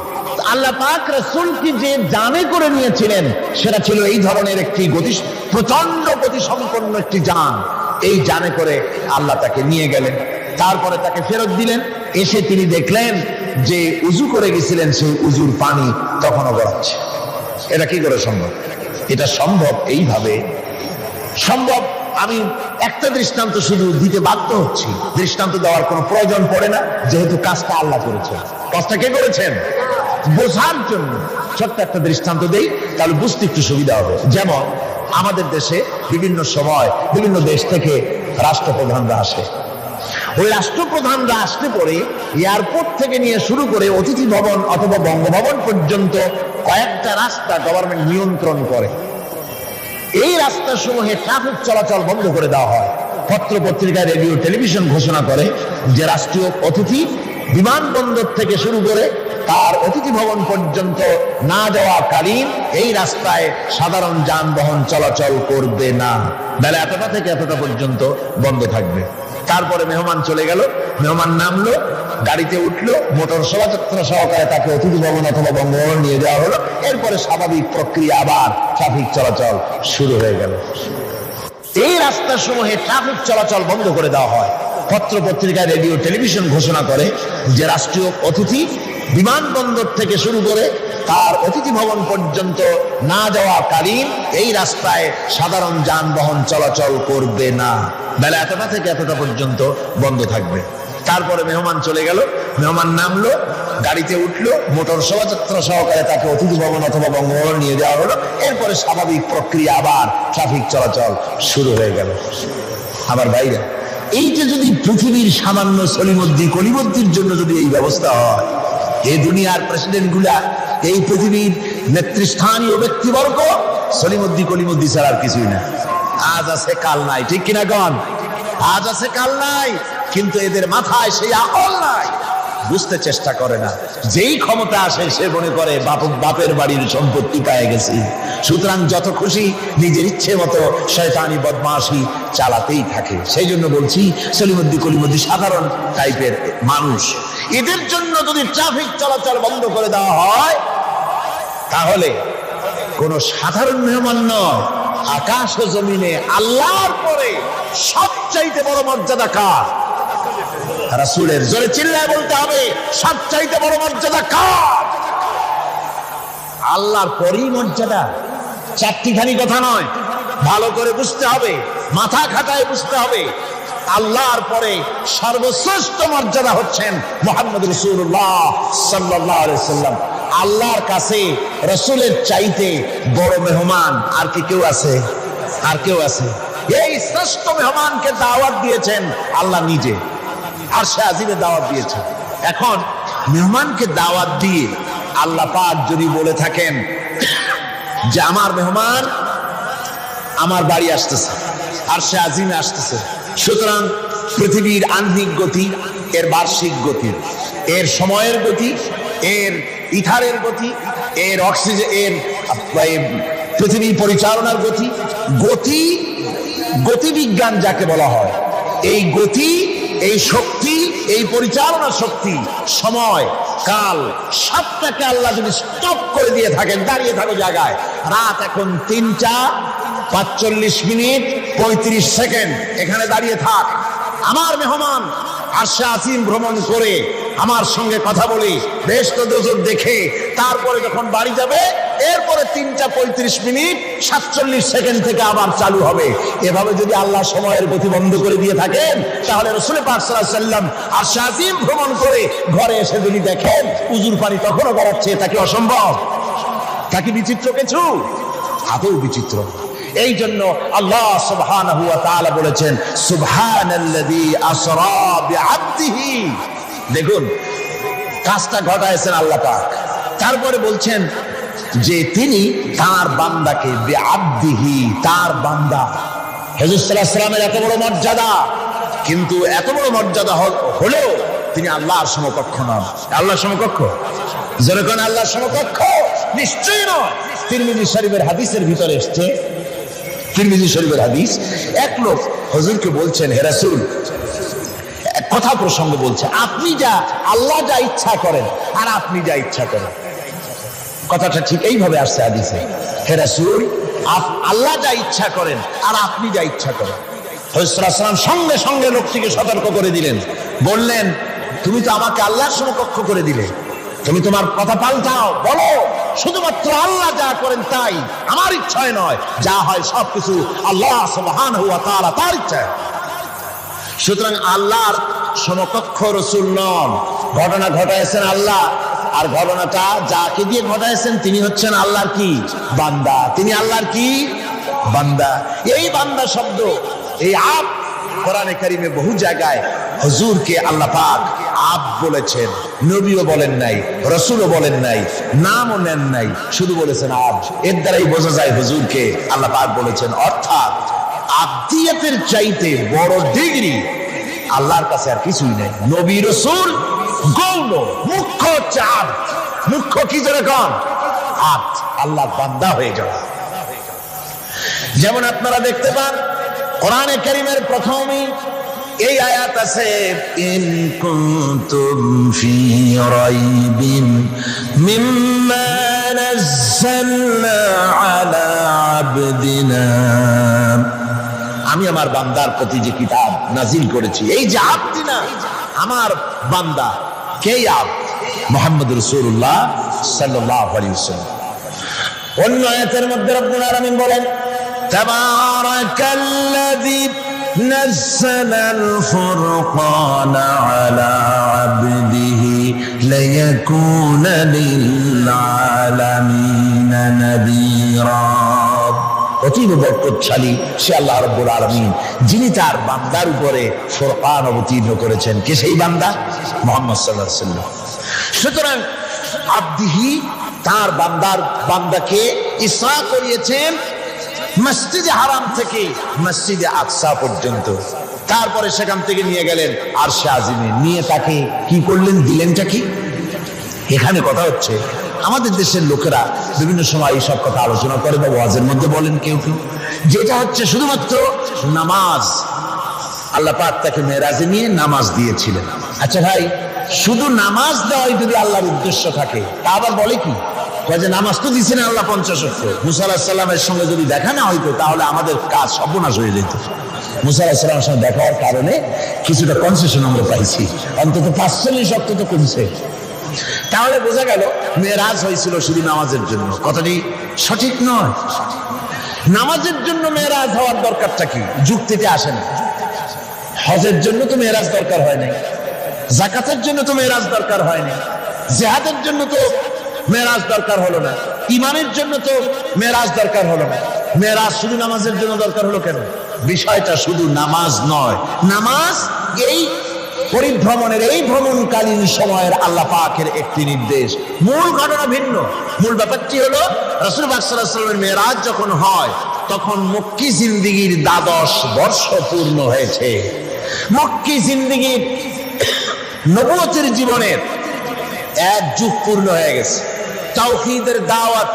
আল্লাহ পাক রাসূলকে যে জানে করে নিয়েছিলেন সেটা ছিল এই ধরনের একটি গতি, প্রচন্ড গতি সম্পন্ন একটি যান। এই জানে করে আল্লাহ তাকে নিয়ে গেলেন, তারপরে তাকে ফেরত দিলেন। এসে তিনি দেখলেন যে উজু করে গেছিলেন, সেই উজুর পানি তখনও গড়াচ্ছে। এটা কি করে সম্ভব? এটা সম্ভব এইভাবে সম্ভব। আমি একটা দৃষ্টান্ত শুধু দিতে বাধ্য হচ্ছি, দৃষ্টান্ত দেওয়ার কোনো প্রয়োজন পড়ে না, যেহেতু কাজটা আল্লাহ করেছেন। কাজটা কে করেছেন? বোঝার জন্য ছোট্ট একটা দৃষ্টান্ত দেই, তাহলে বুঝতে একটু সুবিধা হবে। যেমন আমাদের দেশে বিভিন্ন সময় বিভিন্ন দেশ থেকে রাষ্ট্রপ্রধানরা আসে। ওই রাষ্ট্রপ্রধানরা আসতে পরে এয়ারপোর্ট থেকে নিয়ে শুরু করে অতিথি ভবন অথবা বঙ্গভবন পর্যন্ত কয়েকটা রাস্তা গভর্নমেন্ট নিয়ন্ত্রণ করে। এই রাস্তাসমূহে ট্রাফিক চলাচল বন্ধ করে দেওয়া হয়। পত্র পত্রিকা, রেডিও, টেলিভিশন ঘোষণা করে যে রাষ্ট্রীয় অতিথি বিমানবন্দর থেকে শুরু করে তার অতিথি ভবন পর্যন্ত না যাওয়াকালীন এই রাস্তায় সাধারণ যানবাহন চলাচল করবে না, বেলা এতটা থেকে এতটা পর্যন্ত বন্ধ থাকবে। তারপরে মেহমান চলে গেল, মেহমান নামলো, গাড়িতে উঠলো, মোটর শোভাযাত্রা সহকারে তাকে অতিথি ভবন অথবা বঙ্গভবন নিয়ে যাওয়া হলো। এরপরে স্বাভাবিক প্রক্রিয়া, আবার ট্রাফিক চলাচল শুরু হয়ে গেল। এই রাস্তাসমূহে ট্রাফিক চলাচল বন্ধ করে দেওয়া হয়। পত্র পত্রিকা, রেডিও, টেলিভিশন ঘোষণা করে যে রাষ্ট্রীয় অতিথি বিমানবন্দর থেকে শুরু করে তার অতিথি ভবন পর্যন্ত না যাওয়াকালীন এই রাস্তায় সাধারণ যানবাহন চলাচল করবে না, বেলা এতটা থেকে এতটা পর্যন্ত বন্ধ থাকবে। তারপরে মেহমান চলে গেল, মেহমান নামলো, গাড়িতে উঠলো, মোটর শোভাযাত্রা সহকারে তাকে অতিথি ভবন অথবা বঙ্গভবন নিয়ে যাওয়া হলো। এরপরে স্বাভাবিক প্রক্রিয়া, আবার ট্রাফিক চলাচল শুরু হয়ে গেল। আবার বাইরে এইটা যদি পৃথিবীর সামান্য সলিমদ্দি কলিমদ্দির জন্য যদি এই ব্যবস্থা হয়, এই দুনিয়ার প্রেসিডেন্ট গুলা, এই পৃথিবীর নেতৃস্থানীয় ব্যক্তিবর্গ সলিমদ্দি কলিমদ্দি ছাড়া আর কিছুই না। আজ আছে কাল নাই, ঠিক কিনা গণ? আজ আছে কাল নাই, কিন্তু এদের মাথায় সেই আকল নাই, বুঝতে চেষ্টা করে না। যেই ক্ষমতা আসে সে মনে করে বাপের বাড়ির সম্পত্তি পেয়ে গেছি, সুতরাং যত খুশি নিজের ইচ্ছে মতো শয়তানি বদমাশি চালাতেই থাকে। সেই জন্য বলছি সলিমদ্দি কলিমদ্দি সাধারণ টাইপের মানুষ, এদের জন্য যদি ট্রাফিক চলাচল বন্ধ করে দেওয়া হয় তাহলে কোন সাধারণ মেহমান নয়, আকাশ ও জমিনে আল্লাহর পরে সবচাইতে বড় মর্যাদা কার? রাসূলের। জোরে চিল্লায় বলতে হবে, সবচাইতে বড় মর্যাদা কার? আল্লাহর পরই মর্যাদা। চারটিখানি কথা নয়, ভালো করে বুঝতে হবে, মাথা খাটায় বুঝতে হবে। আল্লাহর পরে সর্বশ্রেষ্ঠ মর্যাদা হচ্ছেন মুহাম্মদ রাসূলুল্লাহ সাল্লাল্লাহু আলাইহি ওয়াসাল্লাম। আল্লাহর কাছে রাসূলের চাইতে বড় মেহমান আর কি কেউ আছে? আর কেউ আছে? এই শ্রেষ্ঠ মেহমানকে দাওয়াত দিয়েছেন আল্লাহ নিজে, আর সে আজিমে দাওয়াত দিয়েছে। এখন মেহমানকে দাওয়াত দিয়ে আল্লাহ পাক যদি বলে থাকেন যে আমার মেহমান আমার বাড়ি আসতেছে, আর সে আজিমে আসতেছে, সুতরাং পৃথিবীর আহ্নিক গতি, এর বার্ষিক গতি, এর সময়ের গতি, এর ইথারের গতি, এর অক্সিজেন, এর পৃথিবী পরিচালনার গতি, গতিবিজ্ঞান যাকে বলা হয়, এই গতি, এই শক্তি, এই পরিচালনা শক্তি, সময়, কাল, সবটাকে আল্লাহ যদি স্টপ করে দিয়ে থাকেন, দাঁড়িয়ে থাকো জায়গায়, রাত এখন 3টা 45 মিনিট 35 সেকেন্ড, এখানে দাঁড়িয়ে থাক, আমার মেহমান আরশে আজিম ভ্রমণ করে আমার সঙ্গে কথা বলি, বেহেশত দোজখ দেখে তারপরে যখন বাড়ি যাবে, এরপরে 3টা 35 মিনিট 47 সেকেন্ড থেকে আবার চালু হবে। এভাবে যদি আল্লাহ সময়ের গতি বন্ধ করে দিয়ে থাকেন, তাহলে রাসূল পাক সাল্লাল্লাহু আলাইহি ওয়াসাল্লাম আরশে আজিম ভ্রমণ করে ঘরে এসে যদি দেখেন উজুর পানি তখনও গড়াচ্ছে, তা কি অসম্ভব? তা কি বিচিত্র কিছু? আদৌ বিচিত্র। এই জন্য আল্লাহ সুবহানাহু ওয়া তাআলা বলেছেন সুবহানাল্লাযী আসরা বিআবদিহি। দেখুন কাজটা ঘটায়ছেন আল্লাহ পাক, তারপরে বলছেন যে তিনি তার বান্দাকে বিআবদিহি, তার বান্দা। হুজুর সাল্লাল্লাহু আলাইহি ওয়াসাল্লামের এত বড় মর্যাদা, কিন্তু এত বড় মর্যাদা হলেও তিনি আল্লাহর সমকক্ষ নন। আল্লাহর সমকক্ষ? যেরকম আল্লাহর সমকক্ষ নিশ্চয়ই নয়। তিরমিজি শরীফের হাদিসের ভিতরে এসেছে, তিরমিজি শরীফের হাদিস, এক লোক হুজুরকে বলছেন, হে রাসূল, কথা প্রসঙ্গ বলছে, আপনি যা, আল্লাহ যা ইচ্ছা করেন আর আপনি যা ইচ্ছা করেন। কথাটা ঠিক এইভাবে আসছে হাদিসে, হে রাসূল, আল্লাহ যা ইচ্ছা করেন আর আপনি যা ইচ্ছা করেন। হুজুর সাল্লাল্লাহু আলাইহি ওয়াসাল্লাম সঙ্গে সঙ্গে লোকটিকে সতর্ক করে দিলেন, বললেন, তুমি তো আমাকে আল্লাহর সমকক্ষ করে দিলে, তুমি তোমার কথা পাল্টাও, বলো শুধুমাত্র আল্লাহ যা করেন তাই, আমার ইচ্ছায় নয়, যা হয় সবকিছু আল্লাহ সুবহানাহু ওয়া তাআলা তার ইচ্ছায়। সুতরাং আল্লাহর সমকক্ষ রাসূল নন, ঘটনা ঘটাইছেন আল্লাহ, আর ঘটনাটা যাকে দিয়ে ঘটাইছেন তিনি হচ্ছেন আল্লাহর কি? বান্দা। তিনি আল্লাহর কি? বান্দা। এই বান্দা শব্দ, এই আব, কোরআনে কারিমে বহু জায়গায় হুজুরকে আল্লাহ পাক আব বলেছেন, নবীও বলেন নাই, রাসূলও বলেন নাই, নামও নেন নাই, শুধু বলেছেন আব। এর দ্বারাই বোঝা যায় হুজুরকে আল্লাহ পাক বলেছেন। অর্থাৎ আব্দিয়াতের চাইতে বড় ডিগ্রি আল্লাহর কাছে আর কিছুই নেই। নবী রাসূল গৌণ, মুখ্য হচ্ছে আব। মুখ্য কি যেরকম আব, আল্লাহর বান্দা হয়ে যাওয়া। যেমন আপনারা দেখতে পান কোরআনে কারীমের প্রথমেই এই আয়াত আছে ইন কুনতুম ফি রাইবিন মিম্মা নাযালনা আলা আবদিনা, আমি আমার বান্দার প্রতি যে কিতাব নাজিল করেছি, এই যে আবদিনা আমার বান্দা, কে আবদ? মুহাম্মদ রাসূলুল্লাহ সাল্লাল্লাহু আলাইহি ওয়াসাল্লাম। অন্য আয়াতের মধ্যে রব্বুল আলামিন বলেন তাবারাকাল্লাযী নাযালাল ফুরকানা আলা আবদিহি লিয়াকুনা লিল আলামিনা নাযীরা। অতীব বরকতশালী সে আল্লাহ রাব্বুল আলামিন, যিনি তার বান্দার উপরে ফুরকান অবতীর্ণ করেছেন। কে সেই বান্দা? মুহাম্মদ সাল্লাল্লাহু আলাইহি ওয়াসাল্লাম। সুতরাং আবদিহি তার বান্দাকে ইসরা করিয়েছেন মসজিদে হারাম থেকে মসজিদে আকসা পর্যন্ত। তারপরে সেখান থেকে নিয়ে গেলেন আরশে আজিমে, নিয়ে তাকে কি করলেন, দিলেনটা কি? এখানে কথা হচ্ছে আমাদের দেশের লোকেরা বিভিন্ন সময় এইসব কথা আলোচনা করে বা ওয়াজের মধ্যে বলেন কেউ কেউ, যেটা হচ্ছে শুধুমাত্র নামাজ। আল্লাহ পাক তাকে মেরাজে নিয়ে নামাজ দিয়েছিলেন। আচ্ছা ভাই, শুধু নামাজ দেওয়াই যদি আল্লাহর উদ্দেশ্য থাকে, তা আবার বলে কি যে নামাজ তো দিচ্ছেন আল্লাহ 50 ওয়াক্ত। মুসা আলাইহিস সালামের সঙ্গে যদি দেখা না হইতো তাহলে আমাদের কাজ সর্বনাশ হয়ে যেত। মুসা আলাইহিস সালামের সঙ্গে দেখা হওয়ার কারণে কিছুটা কনসেশন আমরা পাইছি, অন্তত 45 ওয়াক্ত তো কমছে। তাহলে বোঝা গেল মেরাজ হয়েছিল শুধু নামাজের জন্য। কথাটি সঠিক নয়। নামাজের জন্য মেরাজ হওয়ার দরকারটা কি? যুক্তিতে আসে না। হজের জন্য তো মেরাজ দরকার হয় নাই, যাকাতের জন্য তো মেরাজ দরকার হয় নাই, জিহাদের জন্য তো মেরাজ দরকার হলো না, ইমানের জন্য তো মেরাজ দরকার হলো না। মেরাজ শুধু নামাজের জন্য দরকার হলো কেন? বিষয়টা শুধু নামাজ নয়। নামাজ এই পরিভ্রমণের, এই ভ্রমণকালীন সময়ের আল্লাহ পাকের একটি নির্দেশ। মূল ঘটনা ভিন্ন। মূল ব্যাপারটি হলো রাসূল পাক সাল্লাল্লাহু আলাইহি ওয়াসাল্লামের মেরাজ যখন হয় তখন মক্কি জিন্দেগীর 12 বর্ষ পূর্ণ হয়েছে। মক্কি জিন্দেগীর নবুয়তের জীবনের 1 যুগ পূর্ণ হয়ে গেছে। তাওহীদের দাওয়াত,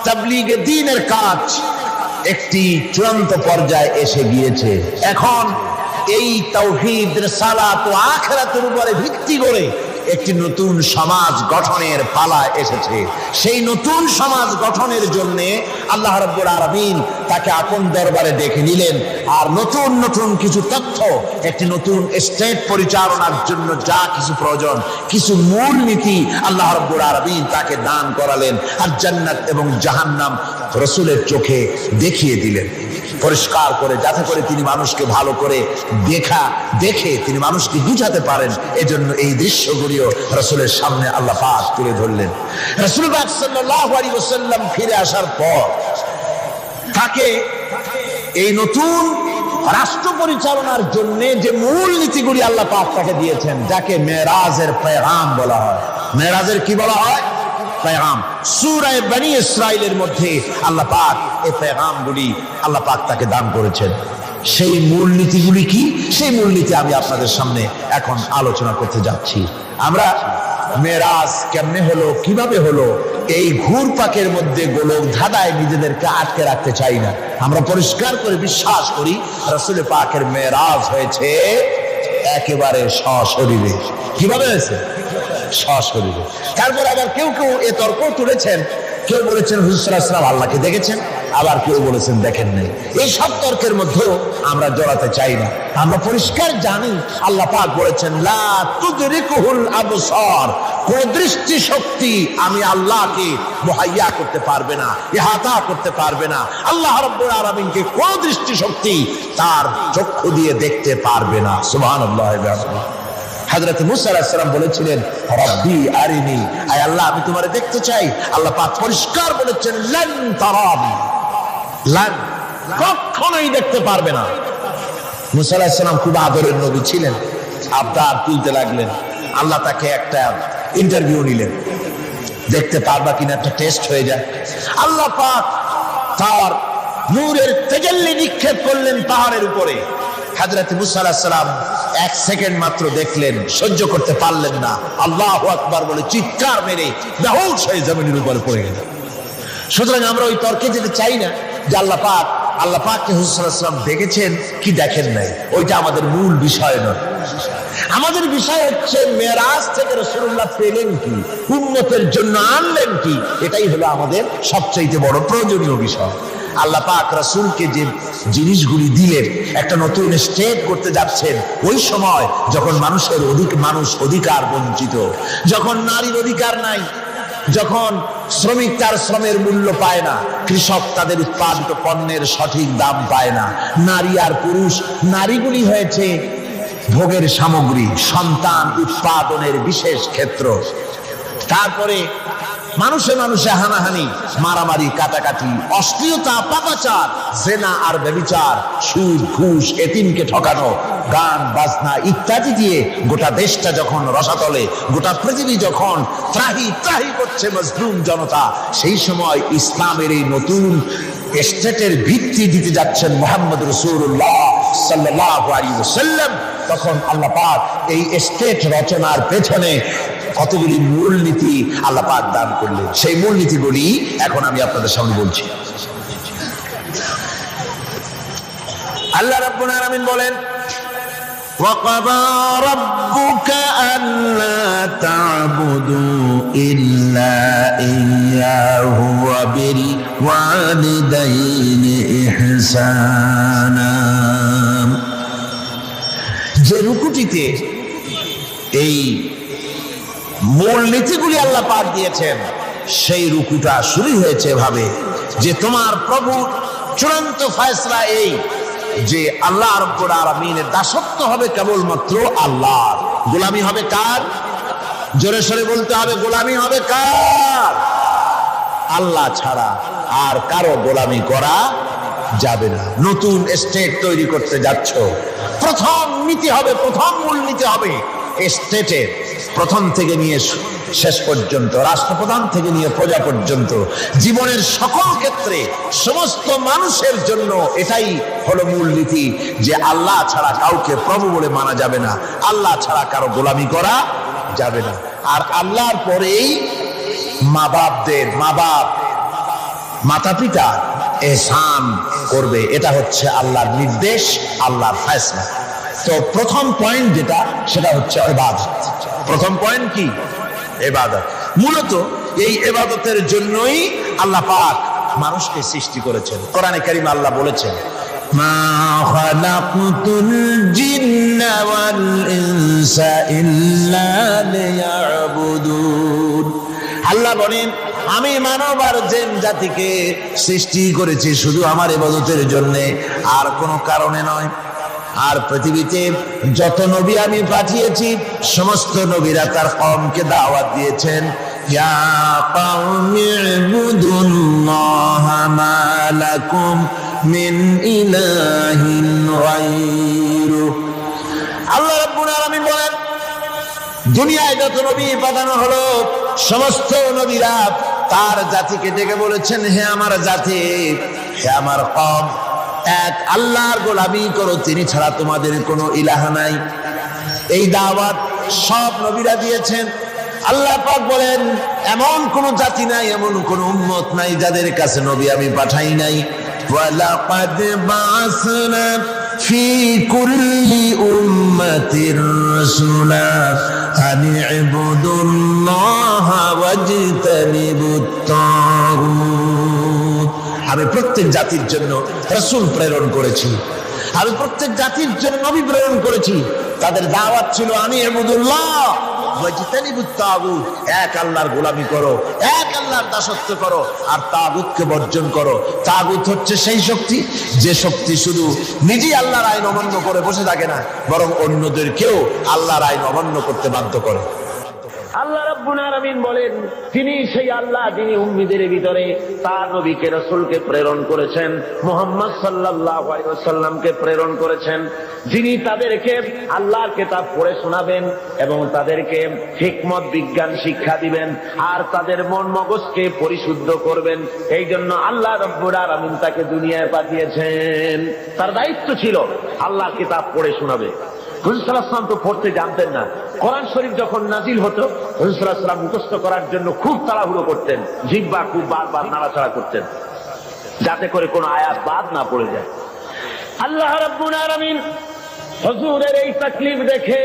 তাবলীগে দ্বীনের কাজ একটি চূড়ান্ত পর্যায়ে এসে গিয়েছে। এখন এই তাওহীদ, রিসালাত ও আখিরাতের উপরে ভিত্তি করে একটি নতুন সমাজ গঠনের পালা এসেছে। সেই নতুন সমাজ গঠনের জন্য আল্লাহ রাব্বুল আলামিন তাকে আপন দরবারে ডেকে নিলেন। আর নতুন নতুন কিছু তথ্য, একটি নতুন স্টেট পরিচালনার জন্য যা কিছু প্রয়োজন, কিছু মূল নীতি আল্লাহ রাব্বুল আলামিন তাকে দান করালেন। আর জান্নাত এবং জাহান্নাম রাসূলের চোখে দেখিয়ে দিলেন পরিষ্কার করে, যাতে করে তিনি মানুষকে ভালো করে দেখে তিনি মানুষকে বুঝাতে পারেন। এজন্য এই দৃশ্যগুলিও রাসূলের সামনে আল্লাহ পাক তুলে ধরলেন। রাসূল পাক সাল্লাল্লাহু আলাইহি ওয়াসাল্লাম ফিরে আসার পর তাকে এই নতুন রাষ্ট্র পরিচালনার জন্য যে মূল নীতিগুলি আল্লাহ পাক তাকে দিয়েছেন, যাকে মেরাজের পেগাম বলা হয়। মেরাজের কি বলা হয়? পেগাম। সূরা বনী ইসরাইলের মধ্যে আল্লাহ পাক এই পেগামগুলি আল্লাহ পাক তাকে দান করেছেন। সেই মূলনীতিগুলি কি? সেই মূলনীতি আমি আপনাদের সামনে এখন আলোচনা করতে যাচ্ছি। আমরা মেরাজ কেমনে হলো, কিভাবে হলো, এই ঘুরপাকের মধ্যে গোলক ধাঁধায় নিজেদেরকে আটকে রাখতে চাই না। আমরা পরিষ্কার করে বিশ্বাস করি রাসূল পাকের মেরাজ হয়েছে একেবারে সশরীরে। কিভাবে হয়েছে? সশরীরে। তারপর আবার কেউ কেউ এ তর্ক তুলেছেন, কেউ বলেছেন হুজুর সাল্লাল্লাহু আলাইহি ওয়াসাল্লাম আল্লাহকে দেখেছেন, আবার কেউ বলেছেন দেখেন নাই। এই সব তর্কের মধ্যেও আমরা জড়াতে চাই না। আমরা পরিষ্কার জানি আল্লাহ পাক বলেছেন লা তুদরিকুহুল আবসার, কোন দৃষ্টি শক্তি আমি আল্লাহকে মুহাইয়া করতে পারবে না, ইহাতা করতে পারবে না। আল্লাহ রাব্বুল আলামিনকে কোন দৃষ্টি শক্তি তার চক্ষু দিয়ে দেখতে পারবে না। সুবহানাল্লাহ। হযরত মুসা আলাইহিস সালাম বলেছিলেন রব্বি আরিনি, আয় আল্লাহ আমি তোমারে দেখতে চাই। আল্লাহ পাক পরিষ্কার বলেছেন লান তারানি, লান, কখনোই দেখতে পারবে না। মুসা আলাইহিস সালাম খুব আদরের নবী ছিলেন, আবদার তুলতে লাগলেন। আল্লাহ তাকে একটা ইন্টারভিউ নিলেন, দেখতে পারবা কিনা একটা টেস্ট হয়ে যায়। আল্লাহ পাক তার নূরের তাজাল্লি নিক্ষেপ করলেন পাহাড়ের উপরে। হযরত মুসা আলাইহিস সালাম 1 সেকেন্ড মাত্র দেখলেন, সহ্য করতে পারলেন না। আল্লাহু আকবার বলে চিৎকার মেরে বেহুশ হয়ে জমিনের উপরে পড়ে গেলেন। সুতরাং আমরা ওই তর্কে যেতে চাই না যে আল্লাহ পাক আল্লাহ পাককে হুজুর সাল্লাল্লাহু আলাইহি ওয়াসাল্লাম দেখেছেন কি দেখেন নাই, ওইটা আমাদের মূল বিষয় নয়। আমাদের বিষয় হচ্ছে মেরাজ থেকে রাসূলুল্লাহ পেলেন কি, উম্মতের জন্য আনলেন কি, এটাই হলো আমাদের সবচেয়ে বড় প্রয়োজনীয় বিষয়। আল্লাহ পাক রাসূলকে যে জিনিসগুলি দিলেন, একটা নতুন স্টেট করতে যাচ্ছেন, ওই সময় যখন মানুষ অধিকার বঞ্চিত, যখন নারীর অধিকার নাই, যখন শ্রমিক তার শ্রমের মূল্য পায় না, কৃষক তাদের উৎপাদিত পণ্যের সঠিক দাম পায় না, নারী আর পুরুষ, নারীগুলি হয়েছে ভোগের সামগ্রী, সন্তান উৎপাদনের বিশেষ ক্ষেত্র। তারপরে মানুষে মানুষে হানাহানি, মারামারি, কাটাকাটি, অশ্লীলতা, পাপাচার, জেনা আর ব্যভিচার, সুদ, ঘুষ, এতিমকে ঠকানো, গান বাজনা ইত্যাদি দিয়ে গোটা দেশটা যখন রসাতলে, গোটা পৃথিবী যখন ত্রাহি ত্রাহি করছে মজলুম জনতা, সেই সময় ইসলামের এই নতুন স্টেটের ভিত্তি দিতে যাচ্ছেন মুহাম্মদ রাসূলুল্লাহ সাল্লাল্লাহু আলাইহি ওয়াসাল্লাম। তখন আল্লাহ পাক এই স্টেট রচনার পেছনে কতগুলি মূলনীতি আল্লাহ পাক দান করলেন, সেই মূলনীতিগুলি এখন আমি আপনাদের সামনে বলছি। আল্লাহ রাব্বুল আলামিন বলেন, ওয়াকাযা রাব্বুকা আল্লা তা'বুদু ইল্লা ইয়্যাহু ওয়া বিল ওয়ালিদাইনি ইহসানা। যে রুকুটিতে এই মূলনীতিগুলি আল্লাহ পাক দিয়েছেন, সেই রুকুটা শুরু হয়েছে এভাবে যে তোমার প্রভুর চূড়ান্ত ফয়সালা এই যে আল্লাহ রাব্বুল আলামিনের দাসত্ব হবে কেবলমাত্র আল্লাহর, গোলামি হবে কার? জোরে সরে বলতে হবে, গোলামি হবে কার? আল্লাহ ছাড়া আর কারো গোলামি করা যাবে না। নতুন স্টেট তৈরি করতে যাচ্ছ, প্রথম নীতি হবে, প্রথম মূলনীতি হবে স্টেটের, প্রথম থেকে নিয়ে শেষ পর্যন্ত, রাষ্ট্রপ্রধান থেকে নিয়ে প্রজা পর্যন্ত, জীবনের সকল ক্ষেত্রে সমস্ত মানুষের জন্য এটাই হলো মূলনীতি যে আল্লাহ ছাড়া কাউকে প্রভু বলে মানা যাবে না, আল্লাহ ছাড়া কারো গোলামি করা যাবে না। আর আল্লাহর পরেই মা বাপ মাতা পিতা এহসান করবে, এটা হচ্ছে আল্লাহর নির্দেশ, আল্লাহর ফয়সালা। তো প্রথম পয়েন্ট যেটা, সেটা হচ্ছে ইবাদত। প্রথম পয়েন্ট কি? ইবাদত। মূলত এই ইবাদতের জন্যই আল্লাহ পাক মানুষকে সৃষ্টি করেছেন। কোরআনে কারীমে আল্লাহ বলেছেন, মা খালাকতুল জিন্না ওয়াল ইনসা ইল্লা লিয়াবুদুন। আল্লাহ বলেন, আমি মানব আর জিন জাতিকে সৃষ্টি করেছি শুধু আমার ইবাদতের জন্য, আর কোনো কারণে নয়। আর পৃথিবীতে যত নবী আমি পাঠিয়েছি, সমস্ত নবীরা তার কওমকে দাওয়াত দিয়েছেন, ইয়া কওমি ইবুদুল্লাহা মা লাকুম মিন ইলাহিন গায়রু। আল্লাহ রাব্বুল আলামিন বলেন, দুনিয়ায় যত নবী পাঠানো হলো, সমস্ত নবীরা তার জাতিকে ডেকে বলেছেন, হে আমার জাতি, হে আমার কওম, এক আল্লাহর গোলামি করো, তিনি ছাড়া তোমাদের কোনো ইলাহ নাই। এই দাওয়াত সব নবীরা দিয়েছেন। আল্লাহ পাক বলেন, এমন কোন জাতি নাই, এমন কোন উম্মত নাই যাদের কাছে নবী আমি পাঠাই নাই। ওয়ালাকাদ বা'সনা ফি কুল্লি উম্মাতির রাসূলা আন ইবুদুল্লাহা ওয়াজতানিবুত তাগুত। আমি প্রত্যেক জাতির জন্য রাসূল প্রেরণ করেছি, আমি প্রত্যেক জাতির জন্য নবী প্রেরণ করেছি। তাদের দাওয়াত ছিল আনি ইবুদুল্লাহ ওয়াজতানিবুত তাগুত, এক আল্লাহর গোলামি করো, এক আল্লাহর দাসত্ব করো, আর তাগুতকে বর্জন করো। তাগুত হচ্ছে সেই শক্তি, যে শক্তি শুধু নিজেই আল্লাহর আইন অমান্য করে বসে থাকে না, বরং অন্যদেরকেও আল্লাহর আইন অমান্য করতে বাধ্য করে। আল্লাহ রাব্বুল আলামিন বলেন, তিনি সেই আল্লাহ যিনি উম্মীদের ভিতরে তার নবীকে রাসূলকে প্রেরণ করেছেন, মুহাম্মদ সাল্লাল্লাহু আলাইহি ওয়াসাল্লামকে প্রেরণ করেছেন, যিনি তাদেরকে আল্লাহর কিতাব পড়ে শোনাবেন এবং তাদেরকে হিকমত বিজ্ঞান শিক্ষা দিবেন আর তাদের মন মগজকে পরিশুদ্ধ করবেন। এই জন্য আল্লাহ রাব্বুল আলামিন তাকে দুনিয়ায় পাঠিয়েছেন। তার দায়িত্ব ছিল আল্লাহর কিতাব পড়ে শোনাবে। হুজুর সাল্লাল্লাহু আলাইহি ওয়াসাল্লাম তো পড়তে জানতেন না। কোরআন শরীফ যখন নাজিল হতো, হুজুর সাল্লাল্লাহু আলাইহি ওয়াসাল্লাম মুখস্থ করার জন্য খুব তাড়াহুড়ো করতেন, জিহ্বা খুব বারবার নাড়াচাড়া করতেন। যাতে করে কোনো আয়াত বাদ না পড়ে যায়। আল্লাহ রাব্বুল আলামিন হুজুরের এই তাকলিফ দেখে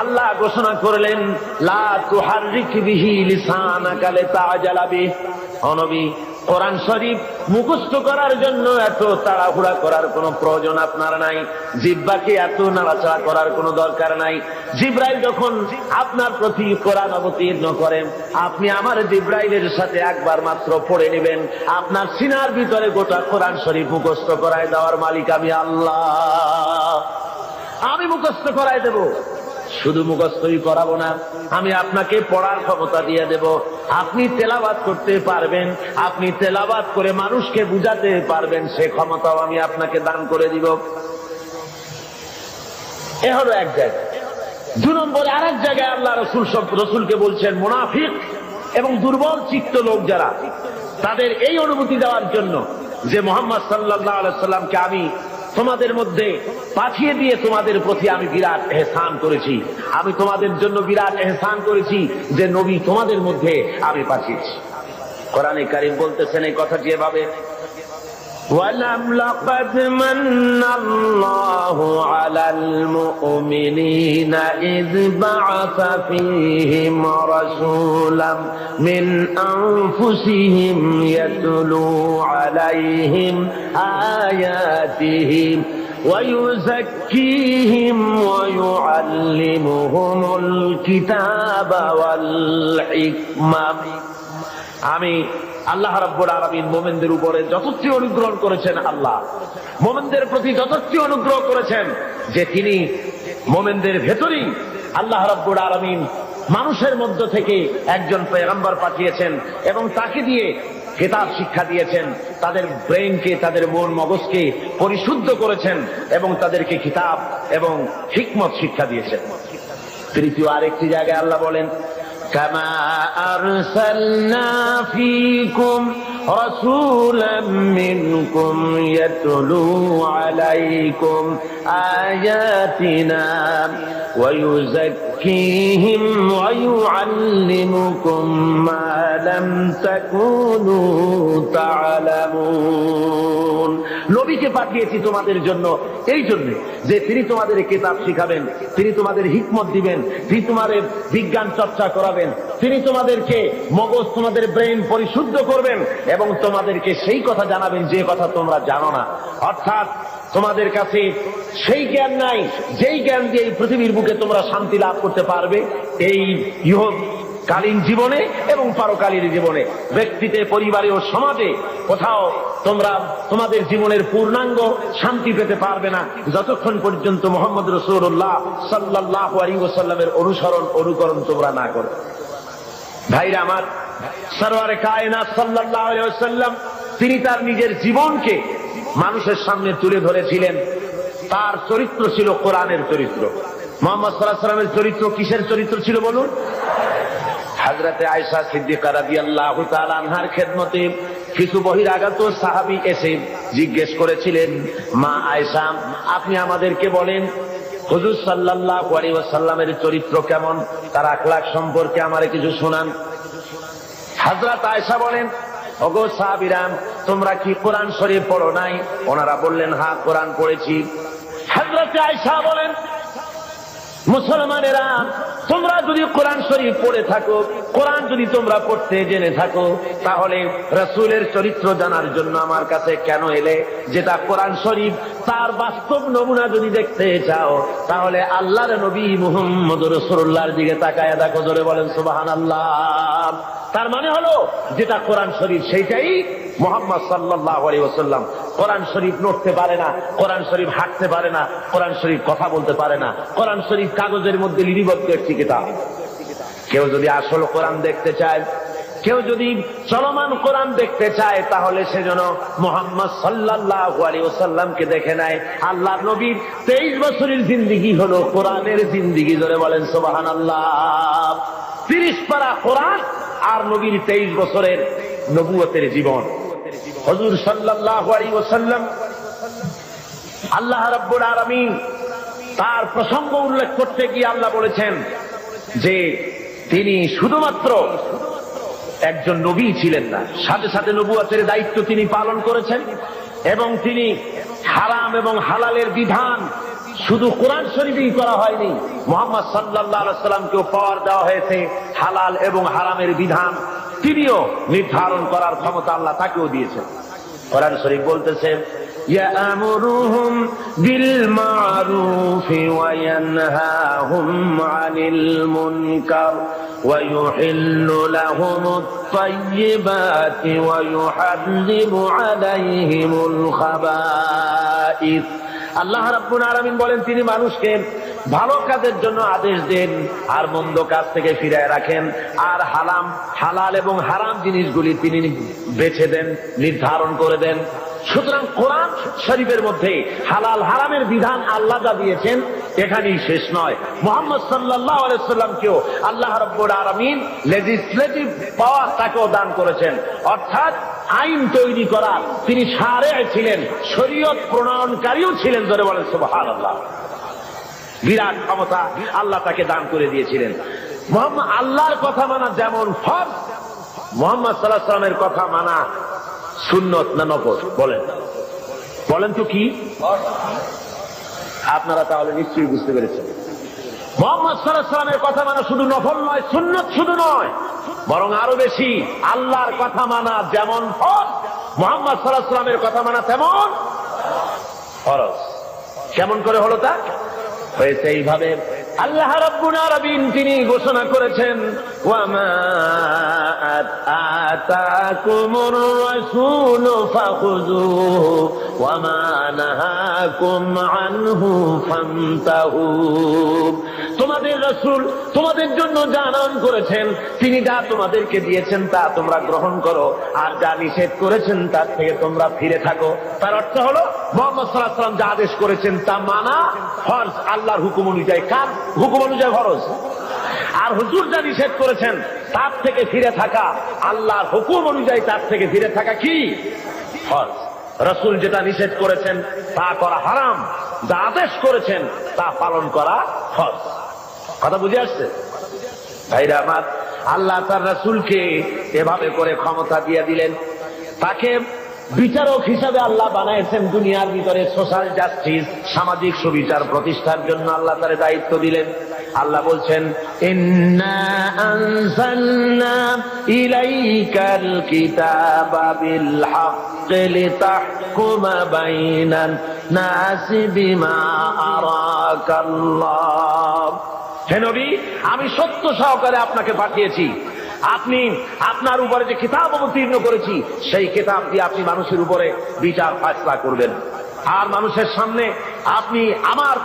আল্লাহ ঘোষণা করলেন, লা তুহাররিক বিহি লিসানাকা লিতাআজালা বিহি। ও নবী, কোরআন শরীফ মুখস্থ করার জন্য এত তাড়াহুড়া করার কোনো প্রয়োজন আপনার নাই, জিহ্বাকে এত নাড়াচাড়া করার কোনো দরকার নাই। জিবরাইল যখন আপনার প্রতি কোরআন অবতীর্ণ করেন, আপনি আমার জিবরাইলের সাথে একবার মাত্র পড়ে নেবেন, আপনার সিনার ভিতরে গোটা কোরআন শরীফ মুখস্থ করায় দেওয়ার মালিক আমি আল্লাহ। আমি মুখস্থ করায় দেব, শুধু মুখস্থই করাবো না, আমি আপনাকে পড়ার ক্ষমতা দিয়ে দেব। আপনি তেলাওয়াত করতে পারবেন, আপনি তেলাওয়াত করে মানুষকে বুঝাতে পারবেন, সে ক্ষমতাও আমি আপনাকে দান করে দিব। এ হলো এক জায়গায়। 2 নম্বরে আর এক জায়গায় আল্লাহ রসুলকে বলছেন, মুনাফিক এবং দুর্বল চিত্ত লোক যারা, তাদের এই অনুভূতি দেওয়ার জন্য যে মুহাম্মদ সাল্লাল্লাহু আলাইহি সাল্লামকে আমি তোমাদের মধ্যে পাঠিয়ে দিয়ে তোমাদের প্রতি আমি বিরাট এহসান করেছি, আমি তোমাদের জন্য বিরাট এহসান করেছি যে নবী তোমাদের মধ্যে আমি পাঠিয়েছি। কোরআনে কারীম বলতেছেন এই কথাটি এভাবে, ওয়ালাম লাকাদ মান্নাল্লাহু আলাল মুমিনিনা ইয বা'আসা ফীহিম রাসূলাম মিন আনফুসিহিম ইয়াতলু আলাইহিম আয়াতিহি ويزكيهم ويعلمهم الكتاب والحكمة। আমি আল্লাহ রাব্বুল আলামিন মুমিনদের উপরে যথেষ্ট অনুগ্রহ করেছেন, আল্লাহ মুমিনদের প্রতি যথেষ্ট অনুগ্রহ করেছেন যে তিনি মুমিনদের ভেতরেই আল্লাহ রাব্বুল আলামিন মানুষের মধ্য থেকে একজন পয়গম্বর পাঠিয়েছেন এবং তাকে দিয়ে কিতাব শিক্ষা দিয়েছেন, তাদের ব্রেইনকে, তাদের মন মগজকে পরিশুদ্ধ করেছেন এবং তাদেরকে কিতাব এবং হিকমত শিক্ষা দিয়েছেন। তৃতীয় আরেকটি জায়গায় আল্লাহ বলেন, কামা আরসালনা ফীকুম রাসূলাম মিনকুম ইয়াতলু আলাইকুম আয়াতিনা ওয়া ইউযাক্কিহিম ওয়া ইউআল্লিমুকুম মা লাম তাকুনু তা'লামুন। নবীকে পাঠিয়েছি তোমাদের জন্য এই জন্য যে তিনি তোমাদের কিতাব শিখাবেন, তিনি তোমাদের হিকমত দিবেন, তিনি তোমাদের বিজ্ঞান চর্চা করাবেন, তিনি তোমাদেরকে মগজ, তোমাদের ব্রেইন পরিশুদ্ধ করবেন এবং তোমাদেরকে সেই কথা জানাবেন যে কথা তোমরা জানো না। অর্থাৎ তোমাদের কাছে সেই জ্ঞান নাই যেই জ্ঞান দিয়ে এই পৃথিবীর বুকে তোমরা শান্তি লাভ করতে পারবে এই ইহকালীন জীবনে এবং পরকালীন জীবনে, ব্যক্তিতে, পরিবারে ও সমাজে কোথাও তোমরা তোমাদের জীবনের পূর্ণাঙ্গ শান্তি পেতে পারবে না যতক্ষণ পর্যন্ত মুহাম্মদ রাসূলুল্লাহ সাল্লাল্লাহু আলাইহি ওয়াসাল্লামের অনুকরণ তোমরা না করো। ভাইরা আমার, সরওয়ারে কায়নাত সাল্লাল্লাহু আলাইহি ওয়াসাল্লাম তিনি তার নিজের জীবনকে মানুষের সামনে তুলে ধরেছিলেন। তার চরিত্র ছিল কোরআনের চরিত্র। মুহাম্মদ সাল্লাল্লাহু আলাইহি ওয়াসাল্লামের চরিত্র কিসের চরিত্র ছিল বলুন? হযরতে আয়েশা সিদ্দিকা রাদিয়াল্লাহু তাআলা আনহার খেদমতে কিছু বহিরাগত সাহাবী এসে জিজ্ঞেস করেছিলেন, মা আয়েশা, আপনি আমাদেরকে বলেন হুজুর সাল্লাল্লাহু আলাইহি ওয়াসাল্লামের চরিত্র কেমন, তার আখলাক সম্পর্কে আমারে কিছু শোনান। হযরত আয়েশা বলেন, ওগো সাহাবীরা, তোমরা কি কোরআন শরীফ পড়ো নাই? ওনারা বললেন, হ্যাঁ কোরআন পড়েছি। হযরত আয়েশা বলেন, মুসলমানেরা, তোমরা যদি কোরআন শরীফ পড়ে থাকো, কোরআন যদি তোমরা পড়তে জেনে থাকো, তাহলে রাসূলের চরিত্র জানার জন্য আমার কাছে কেন এলে? যেটা কোরআন শরীফ তার বাস্তব নমুনা যদি দেখতে চাও, তাহলে আল্লাহর নবী মুহাম্মদ রাসূলুল্লাহর দিকে তাকায়া দেখো। জোরে বলেন সুবহানাল্লাহ। তার মানে হলো যেটা কোরআন শরীফ সেইটাই মুহাম্মদ সাল্লাল্লাহু আলাইহি ওয়াসাল্লাম। কোরআন শরীফ নড়তে পারে না, কোরআন শরীফ হাঁটতে পারে না, কোরআন শরীফ কথা বলতে পারে না, কোরআন শরীফ কাগজের মধ্যে লিপিবদ্ধ একটি কিতাব। কেউ যদি আসল কোরআন দেখতে চায়, কেউ যদি চলমান কোরআন দেখতে চায়, তাহলে সে যেন মুহাম্মদ সাল্লাল্লাহু আলাইহি ওয়াসাল্লামকে দেখে নেয়। আল্লাহর নবীর 23 বছরের জিন্দেগি হলো কোরআনের জিন্দেগি। ধরে বলেন সুবহানাল্লাহ। 30 পারা কোরআন আর নবীর 23 বছরের নবুয়তের জীবন। হুজুর সাল্লাল্লাহু আলাইহি ওয়াসাল্লাম, আল্লাহ রাব্বুল আলামিন তার প্রসঙ্গ উল্লেখ করতে গিয়ে আল্লাহ বলেছেন যে তিনি শুধুমাত্র একজন নবী ছিলেন না, সাথে সাথে নবুয়তের দায়িত্ব তিনি পালন করেছেন এবং তিনি হারাম এবং হালালের বিধান শুধু কোরআন শরীফেই করা হয়নি, মুহাম্মদ সাল্লাল্লাহু আলাইহি সাল্লামকেও পাওয়ার দেওয়া হয়েছে হালাল এবং হারামের বিধান তিনিও নির্ধারণ করার ক্ষমতা আল্লাহ তাকেও দিয়েছেন। কোরআন শরীফ বলতেছে ইয়ামুরুহুম বিল মারুফি ওয়া ইয়ানহাহুম আনিল মুনকার ওয়া ইউহিল্লু লাহুমুত তাইয়্যিবাতি ওয়া ইউহাররিমু আলাইহিমুল খাবাইস। আল্লাহ রাব্বুল আলামিন বলেন তিনি মানুষকে ভালো কাজের জন্য আদেশ দেন আর মন্দ কাজ থেকে ফিরায় রাখেন, আর হালাল এবং হারাম জিনিসগুলি তিনি বেছে দেন, নির্ধারণ করে দেন। সুতরাং কোরআন শরীফের মধ্যে হালাল হারামের বিধান আল্লাহ যা দিয়েছেন এখানেই শেষ নয়, মুহাম্মদ সাল্লাল্লাহু আলাইহি সাল্লামকেও আল্লাহ রাব্বুল আলামিন লেজিসলেটিভ পাওয়ার তাকেও দান করেছেন, অর্থাৎ আইন তৈরি করা তিনি শারে ছিলেন, শরীয়ত প্রণয়নকারীও ছিলেন। ধরে বলেন সুবহানাল্লাহ। বিরাট ক্ষমতা আল্লাহ তাকে দান করে দিয়েছিলেন। মুহাম্মদ আল্লাহর কথা মানা যেমন ফরজ, মুহাম্মদ সাল্লাল্লাহু আলাইহি সাল্লামের কথা মানা সুন্নত না নফল? বলেন তো কি? আপনারা তাহলে নিশ্চয়ই বুঝতে পেরেছেন মুহাম্মদ সাল্লাল্লাহু আলাইহি সাল্লামের কথা মানা শুধু নফল নয়, সুন্নত শুধু নয়, বরং আরো বেশি আল্লাহর কথা মানা যেমন ফরজ, মুহাম্মদ সাল্লাল্লাহু আলাইহি সাল্লামের কথা মানা তেমন ফরজ। কেমন করে হলো তা? হয়েছে এইভাবে, আল্লাহ রাব্বুল আলামিন তিনি ঘোষণা করেছেন ওয়ামা আতাকুমুর রাসূলু ফাখুযুহু ওয়ামা নাহাকুম আনহু ফান্তাহু। তোমাদের রাসূল তোমাদের জন্য যা আনয়ন করেছেন, তিনি যা তোমাদেরকে দিয়েছেন তা তোমরা গ্রহণ করো, আর যা নিষেধ করেছেন তার থেকে তোমরা ফিরে থাকো। তার অর্থ হলো মুহাম্মদ সাল্লাল্লাহু আলাইহি ওয়াসাল্লাম যা আদেশ করেছেন তা মানা ফরজ, আল্লাহর হুকুম অনুযায়ী। কার হুকুম অনুযায়ী ফরজ? আর হুজুর যা নিষেধ করেছেন তার থেকে ফিরে থাকা, আল্লাহর হুকুম অনুযায়ী তার থেকে ফিরে থাকা কি ফরজ। রাসূল যেটা নিষেধ করেছেন তা করা হারাম, যা আদেশ করেছেন তা পালন করা ফরজ। কথা বুঝে আসছে ভাইরা আমার? আল্লাহ তার রাসূলকে এভাবে করে ক্ষমতা দিয়ে দিলেন, তাকে বিচারক হিসাবে আল্লাহ বানাইছেন দুনিয়ার ভিতরে সোশ্যাল জাস্টিস, সামাজিক সুবিচার প্রতিষ্ঠার জন্য আল্লাহ তার দায়িত্ব দিলেন। আল্লাহ বলছেন ইন্না আনজালনা ইলাইকাল কিতাবা বিল হাক্কি লিতাহকুমা বাইনান নাসি বিমা আরাকাল্লাহ। হে নবী, আমি সত্য সহকারে আপনাকে পাঠিয়েছি, আপনি আপনার উপরে যে কিতাব অবতীর্ণ করেছি সেই কিতাব দিয়ে আপনি মানুষের উপরে বিচার ফায়সালা করবেন, আর মানুষের সামনে আপনি আমার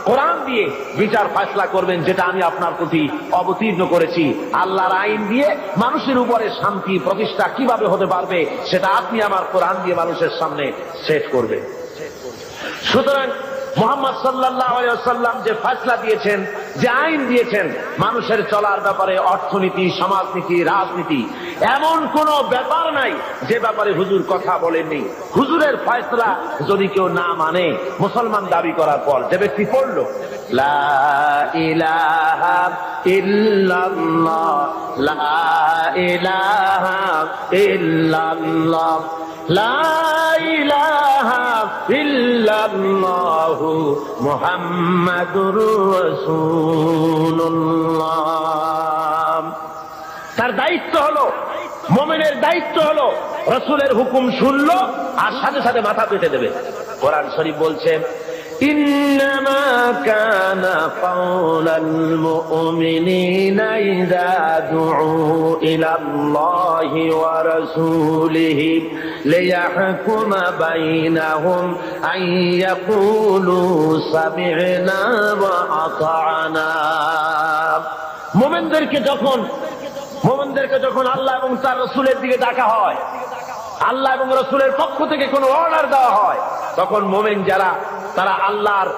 কোরআন দিয়ে বিচার ফায়সালা করবেন, যেটা আমি আপনার প্রতি অবতীর্ণ করেছি। আল্লাহর আইন দিয়ে মানুষের উপরে শান্তি প্রতিষ্ঠা কিভাবে হতে পারবে সেটা আপনি আমার কোরআন দিয়ে মানুষের সামনে সেট করবেন। সুতরাং মুহাম্মদ সাল্লাল্লাহু আলাইহি ওয়াসাল্লাম যে ফয়সালা দিয়েছেন, যে আইন দিয়েছেন মানুষের চলার ব্যাপারে, অর্থনীতি, সমাজনীতি, রাজনীতি, এমন কোন ব্যাপার নাই যে ব্যাপারে হুজুর কথা বলেননি। হুজুরের ফয়সালা যদি কেউ না মানে, মুসলমান দাবি করার পর যে ব্যক্তি পড়ল লা ইলাহা ইল্লাল্লাহ, লা ইলাহা ইল্লাল্লাহ, লা ইলাহা ইল্লাল্লাহু মুহাম্মাদুর রাসূলুল্লাহ। তার দায়িত্ব হলো, মুমিনের দায়িত্ব হলো রাসূলের হুকুম শুনলো আর সাথে সাথে মাথা পেতে দেবে। কোরআন শরীফ বলছে ইন্নামা কানা কাওলাল মুমিনিনা ইযা দুউ ইলাল্লাহি ওয়া রাসূলিহি লিয়াহকুমা বাইনাহুম আন ইয়াকুলু সামি'না ওয়া আতা'না। মুমিনদেরকে যখন আল্লাহ এবং তার রাসূলের দিকে ডাকা হয়, আল্লাহ এবং রাসূলের পক্ষ থেকে কোনো অর্ডার দেওয়া হয়, তখন মুমিন যারা তারা আল্লাহর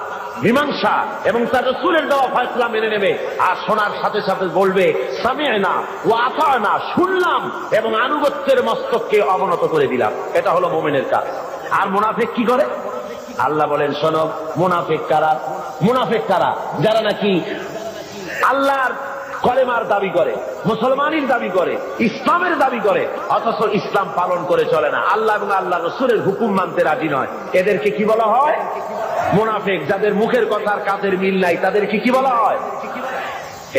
মীমাংসা এবং তার রাসূলের দেওয়া ফয়সালা মেনে নেবে, আর শোনার সাথে সাথে বলবে সামি'না ওয়া আতা'না, শুনলাম এবং আনুগত্যের মস্তককে অবনত করে দিলাম। এটা হলো মুমিনের কাজ। আর মুনাফিক কি করে? আল্লাহ বলেন শোনো, মুনাফিক কারা? যারা নাকি আল্লাহর কলেমার দাবি করে, মুসলমানের দাবি করে, ইসলামের দাবি করে, অথচ ইসলাম পালন করে চলে না, আল্লাহ এবং আল্লাহ রসুলের হুকুম মানতে রাজি নয়। এদেরকে কি বলা হয়? মুনাফিক। যাদের মুখের কথা আর কাজের মিল নাই তাদেরকে কি বলা হয়?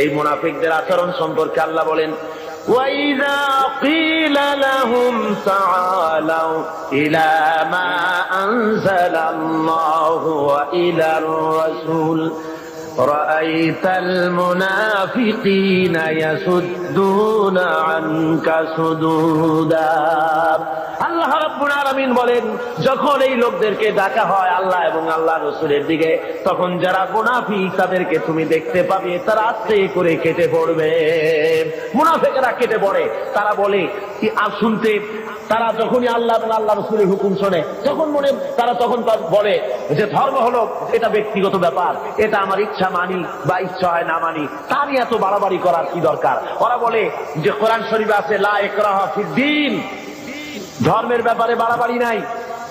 এই মুনাফিকদের আচরণ সম্পর্কে আল্লাহ বলেন, وَإِذَا قِيلَ لَهُمْ تَعَالَوْا إِلَى مَا أَنزَلَ اللَّهُ وَإِلَى الرَّسُولِ رَأَيْتَ الْمُنَافِقِينَ يَصُدُّونَ عَنكَ صُدُودًا। আল্লাহ রাব্বুল আলামিন বলেন, যখন এই লোকদেরকে ডাকা হয় আল্লাহ এবং আল্লাহ রাসূলের দিকে, তখন যারা মুনাফিক তাদেরকে তুমি দেখতে পাবে তারা আস্তে করে কেটে পড়বে। মুনাফিকরা কেটে পড়ে, তারা বলে কি আর শুনতে, তারা যখনই আল্লাহ এবং আল্লাহ রাসূলের হুকুম শোনে তারা তখন বলে যে ধর্ম হলো এটা ব্যক্তিগত ব্যাপার, এটা আমার ইচ্ছা মানি বা ইচ্ছা হয় না মানি, তা নিয়ে এত বাড়াবাড়ি করার কি দরকার। ওরা বলে যে কোরআন শরীফে আছে লা ইকরাহা ফিদ্দীন, ধর্মের ব্যাপারে বাড়াবাড়ি নাই,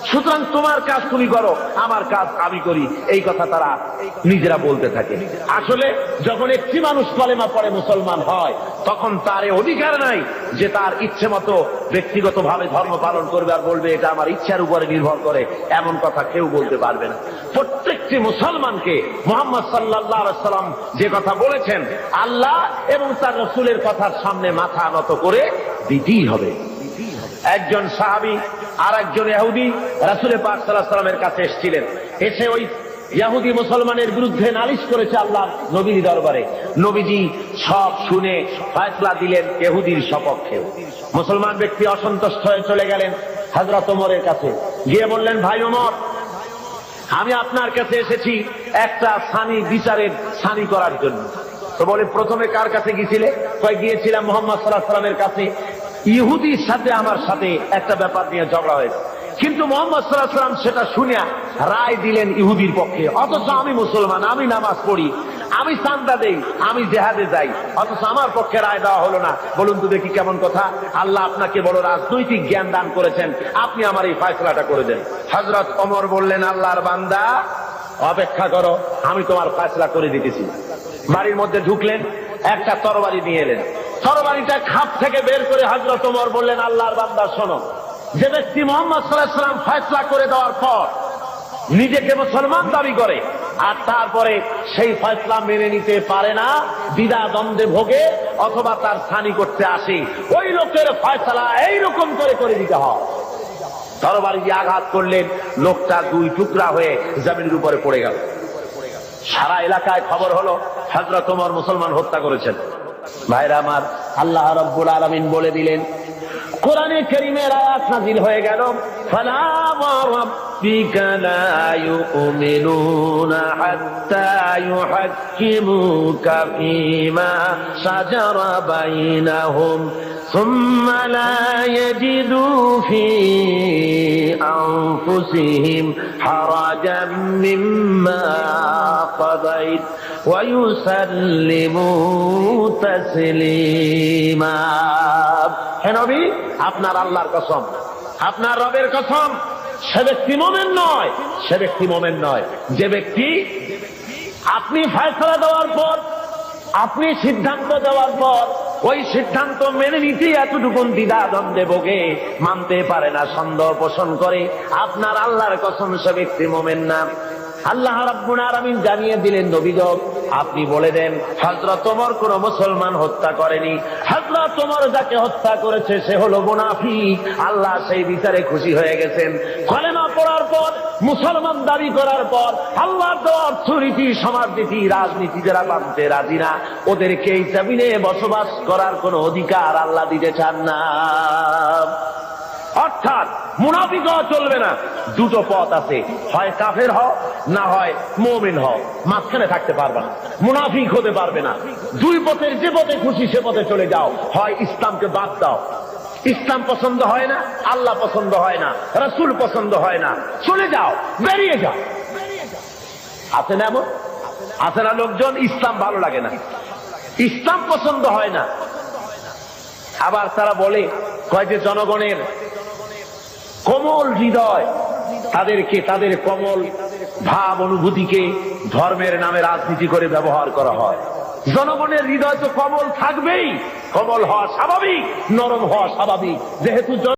সুতরাং তোমার কাজ তুমি করো, আমার কাজ আমি করি, এই কথা তারা নিজেরা বলতে থাকে। আসলে যখন একটি মানুষ কলেমা পড়ে মুসলমান হয় তখন তার অধিকার নাই যে তার ইচ্ছে মতো ব্যক্তিগত ভাবে ধর্ম পালন করবে আর বলবে এটা আমার ইচ্ছার উপরে নির্ভর করে, এমন কথা কেউ বলতে পারবে না। প্রত্যেকটি মুসলমানকে মুহাম্মদ সাল্লাল্লাহু আলাইহি ওয়াসাল্লাম যে কথা বলেছেন আল্লাহ এবং তার রাসূলের কথার সামনে মাথা নত করে দিতেই হবে। একজন সাহাবী আর একজন ইহুদি রাসূল পাক সাল্লাল্লাহু আলাইহি ওয়াসাল্লামের কাছে এসেছিলেন, এসে ওই ইহুদি মুসলমানের বিরুদ্ধে নালিশ করেছে আল্লাহ নবীর দরবারে। নবীজি সব শুনে ফয়সালা দিলেন ইহুদির সপক্ষে। মুসলমান ব্যক্তি অসন্তুষ্ট হয়ে চলে গেলেন হযরত ওমরের কাছে, গিয়ে বললেন, ভাই ওমর, আমি আপনার কাছে এসেছি একটা সানি বিচারের সানি করার জন্য। তো বলে, প্রথমে কার কাছে গিয়েছিলে? কয়, গিয়েছিলাম মুহাম্মদ সাল্লাল্লাহু আলাইহি ওয়াসাল্লামের কাছে, ইহুদির সাথে আমার সাথে একটা ব্যাপার নিয়ে ঝগড়া হয়েছে, কিন্তু মুহাম্মদ সাল্লাল্লাহু আলাইহি ওয়াসাল্লাম সেটা শুনিয়া রায় দিলেন ইহুদির পক্ষে, অথচ আমি মুসলমান, আমি নামাজ পড়ি, আমি চাঁদা দেই, আমি জিহাদে যাই, অথচ আমার পক্ষে রায় দেওয়া হলো না। বলুন তো দেখি কেমন কথা। আল্লাহ আপনাকে বড় রাজনৈতিক জ্ঞান দান করেছেন, আপনি আমার এই ফয়সালাটা করে দেন। হযরত ওমর বললেন, আল্লাহর বান্দা অপেক্ষা করো, আমি তোমার ফয়সালা করে দিতেছি। বাড়ির মধ্যে ঢুকলেন, একটা তরবারি নিয়ে এলেন, তরবারিটা খাপ থেকে বের করে হযরত ওমর বললেন, আল্লাহর বান্দা শোনো, যে ব্যক্তি মুহাম্মদ সাল্লাল্লাহু আলাইহি ওয়াসাল্লাম ফয়সালা করে দেওয়ার পর নিজেকে মুসলমান দাবি করে আর তারপরে সেই ফয়সালা মেনে নিতে পারে না, দ্বিধা দ্বন্দ্বে ভোগে অথবা তার ছানি করতে আসে, ওই লোকের ফয়সালা এইরকম করে দিতে হয়। তরবারি দিয়ে আঘাত করলেন, লোকটা দুই টুকরা হয়ে জমিনের উপরে পড়ে গেল। সারা এলাকায় খবর হলো হযরত ওমর মুসলমান হত্যা করেছেন। ভাইরা আমার, আল্লাহ রাব্বুল আলামিন বলে দিলেন, কোরআনে কারীমের আয়াত নাযিল হয়ে গেল, ফালা রাব্বিকা লা ইউমিনুনা হাত্তা ইউহাক্কিমুকা ফীমা শাজারা বাইনাহুম সুম্মা লা ইয়াজিদু ফী আনফুসিহিম হারাজাম মিম্মা কাদাইত ওয়া ইউসাল্লিমু তাসলিমা। হে নবী, আপনার আল্লাহর কসম, আপনার রবের কসম, সে ব্যক্তি মুমিন নয়, সে ব্যক্তি মুমিন নয় যে ব্যক্তি আপনি ফয়সালা দেওয়ার পর, আপনি সিদ্ধান্ত দেওয়ার পর ওই সিদ্ধান্ত মেনে নিতে এতটুকু দ্বিধা দ্বন্দ্বে ভোগে, মানতে পারে না, সন্দেহ পোষণ করে, আপনার আল্লাহর কসম সে ব্যক্তি মুমিন না। আল্লাহ রাব্বুল আলামিন জানিয়ে দিলেন, নবী গো, আপনি বলে দেন হযরত ওমর কোন মুসলমান হত্যা করেনি, হযরত ওমর যাকে হত্যা করেছে সে হলো মুনাফিক। আল্লাহ সেই বিচারে খুশি হয়ে গেছেন। কলেমা পড়ার পর, মুসলমান দাবি করার পর আল্লাহর দেওয়া অর্থনীতি, সমাজনীতি, রাজনীতি যারা মানতে রাজি না, ওদেরকে এই জমিনে বসবাস করার কোন অধিকার আল্লাহ দিতে চান না। অর্থাৎ মুনাফিক হওয়া চলবে না। দুটো পথ আছে, হয় কাফের হও, না হয় মুমিন হও, মাঝখানে থাকতে পারবে না, মুনাফিক হতে পারবে না। দুই পথের যে পথে খুশি সে পথে চলে যাও, হয় ইসলামকে বাদ দাও, ইসলাম পছন্দ হয় না, আল্লাহ পছন্দ হয় না, রাসূল পছন্দ হয় না, চলে যাও, বেরিয়ে যাও। আছে না এমন? আছে না লোকজন ইসলাম ভালো লাগে না, ইসলাম পছন্দ হয় না, আবার তারা বলে কয় যে জনগণের কোমল হৃদয়, তাদেরকে, তাদের কোমল ভাব অনুভূতিকে ধর্মের নামে রাজনীতি করে ব্যবহার করা হয়। জনগণের হৃদয় তো কমল থাকবেই, কমল হওয়া স্বাভাবিক, নরম হওয়া স্বাভাবিক, যেহেতু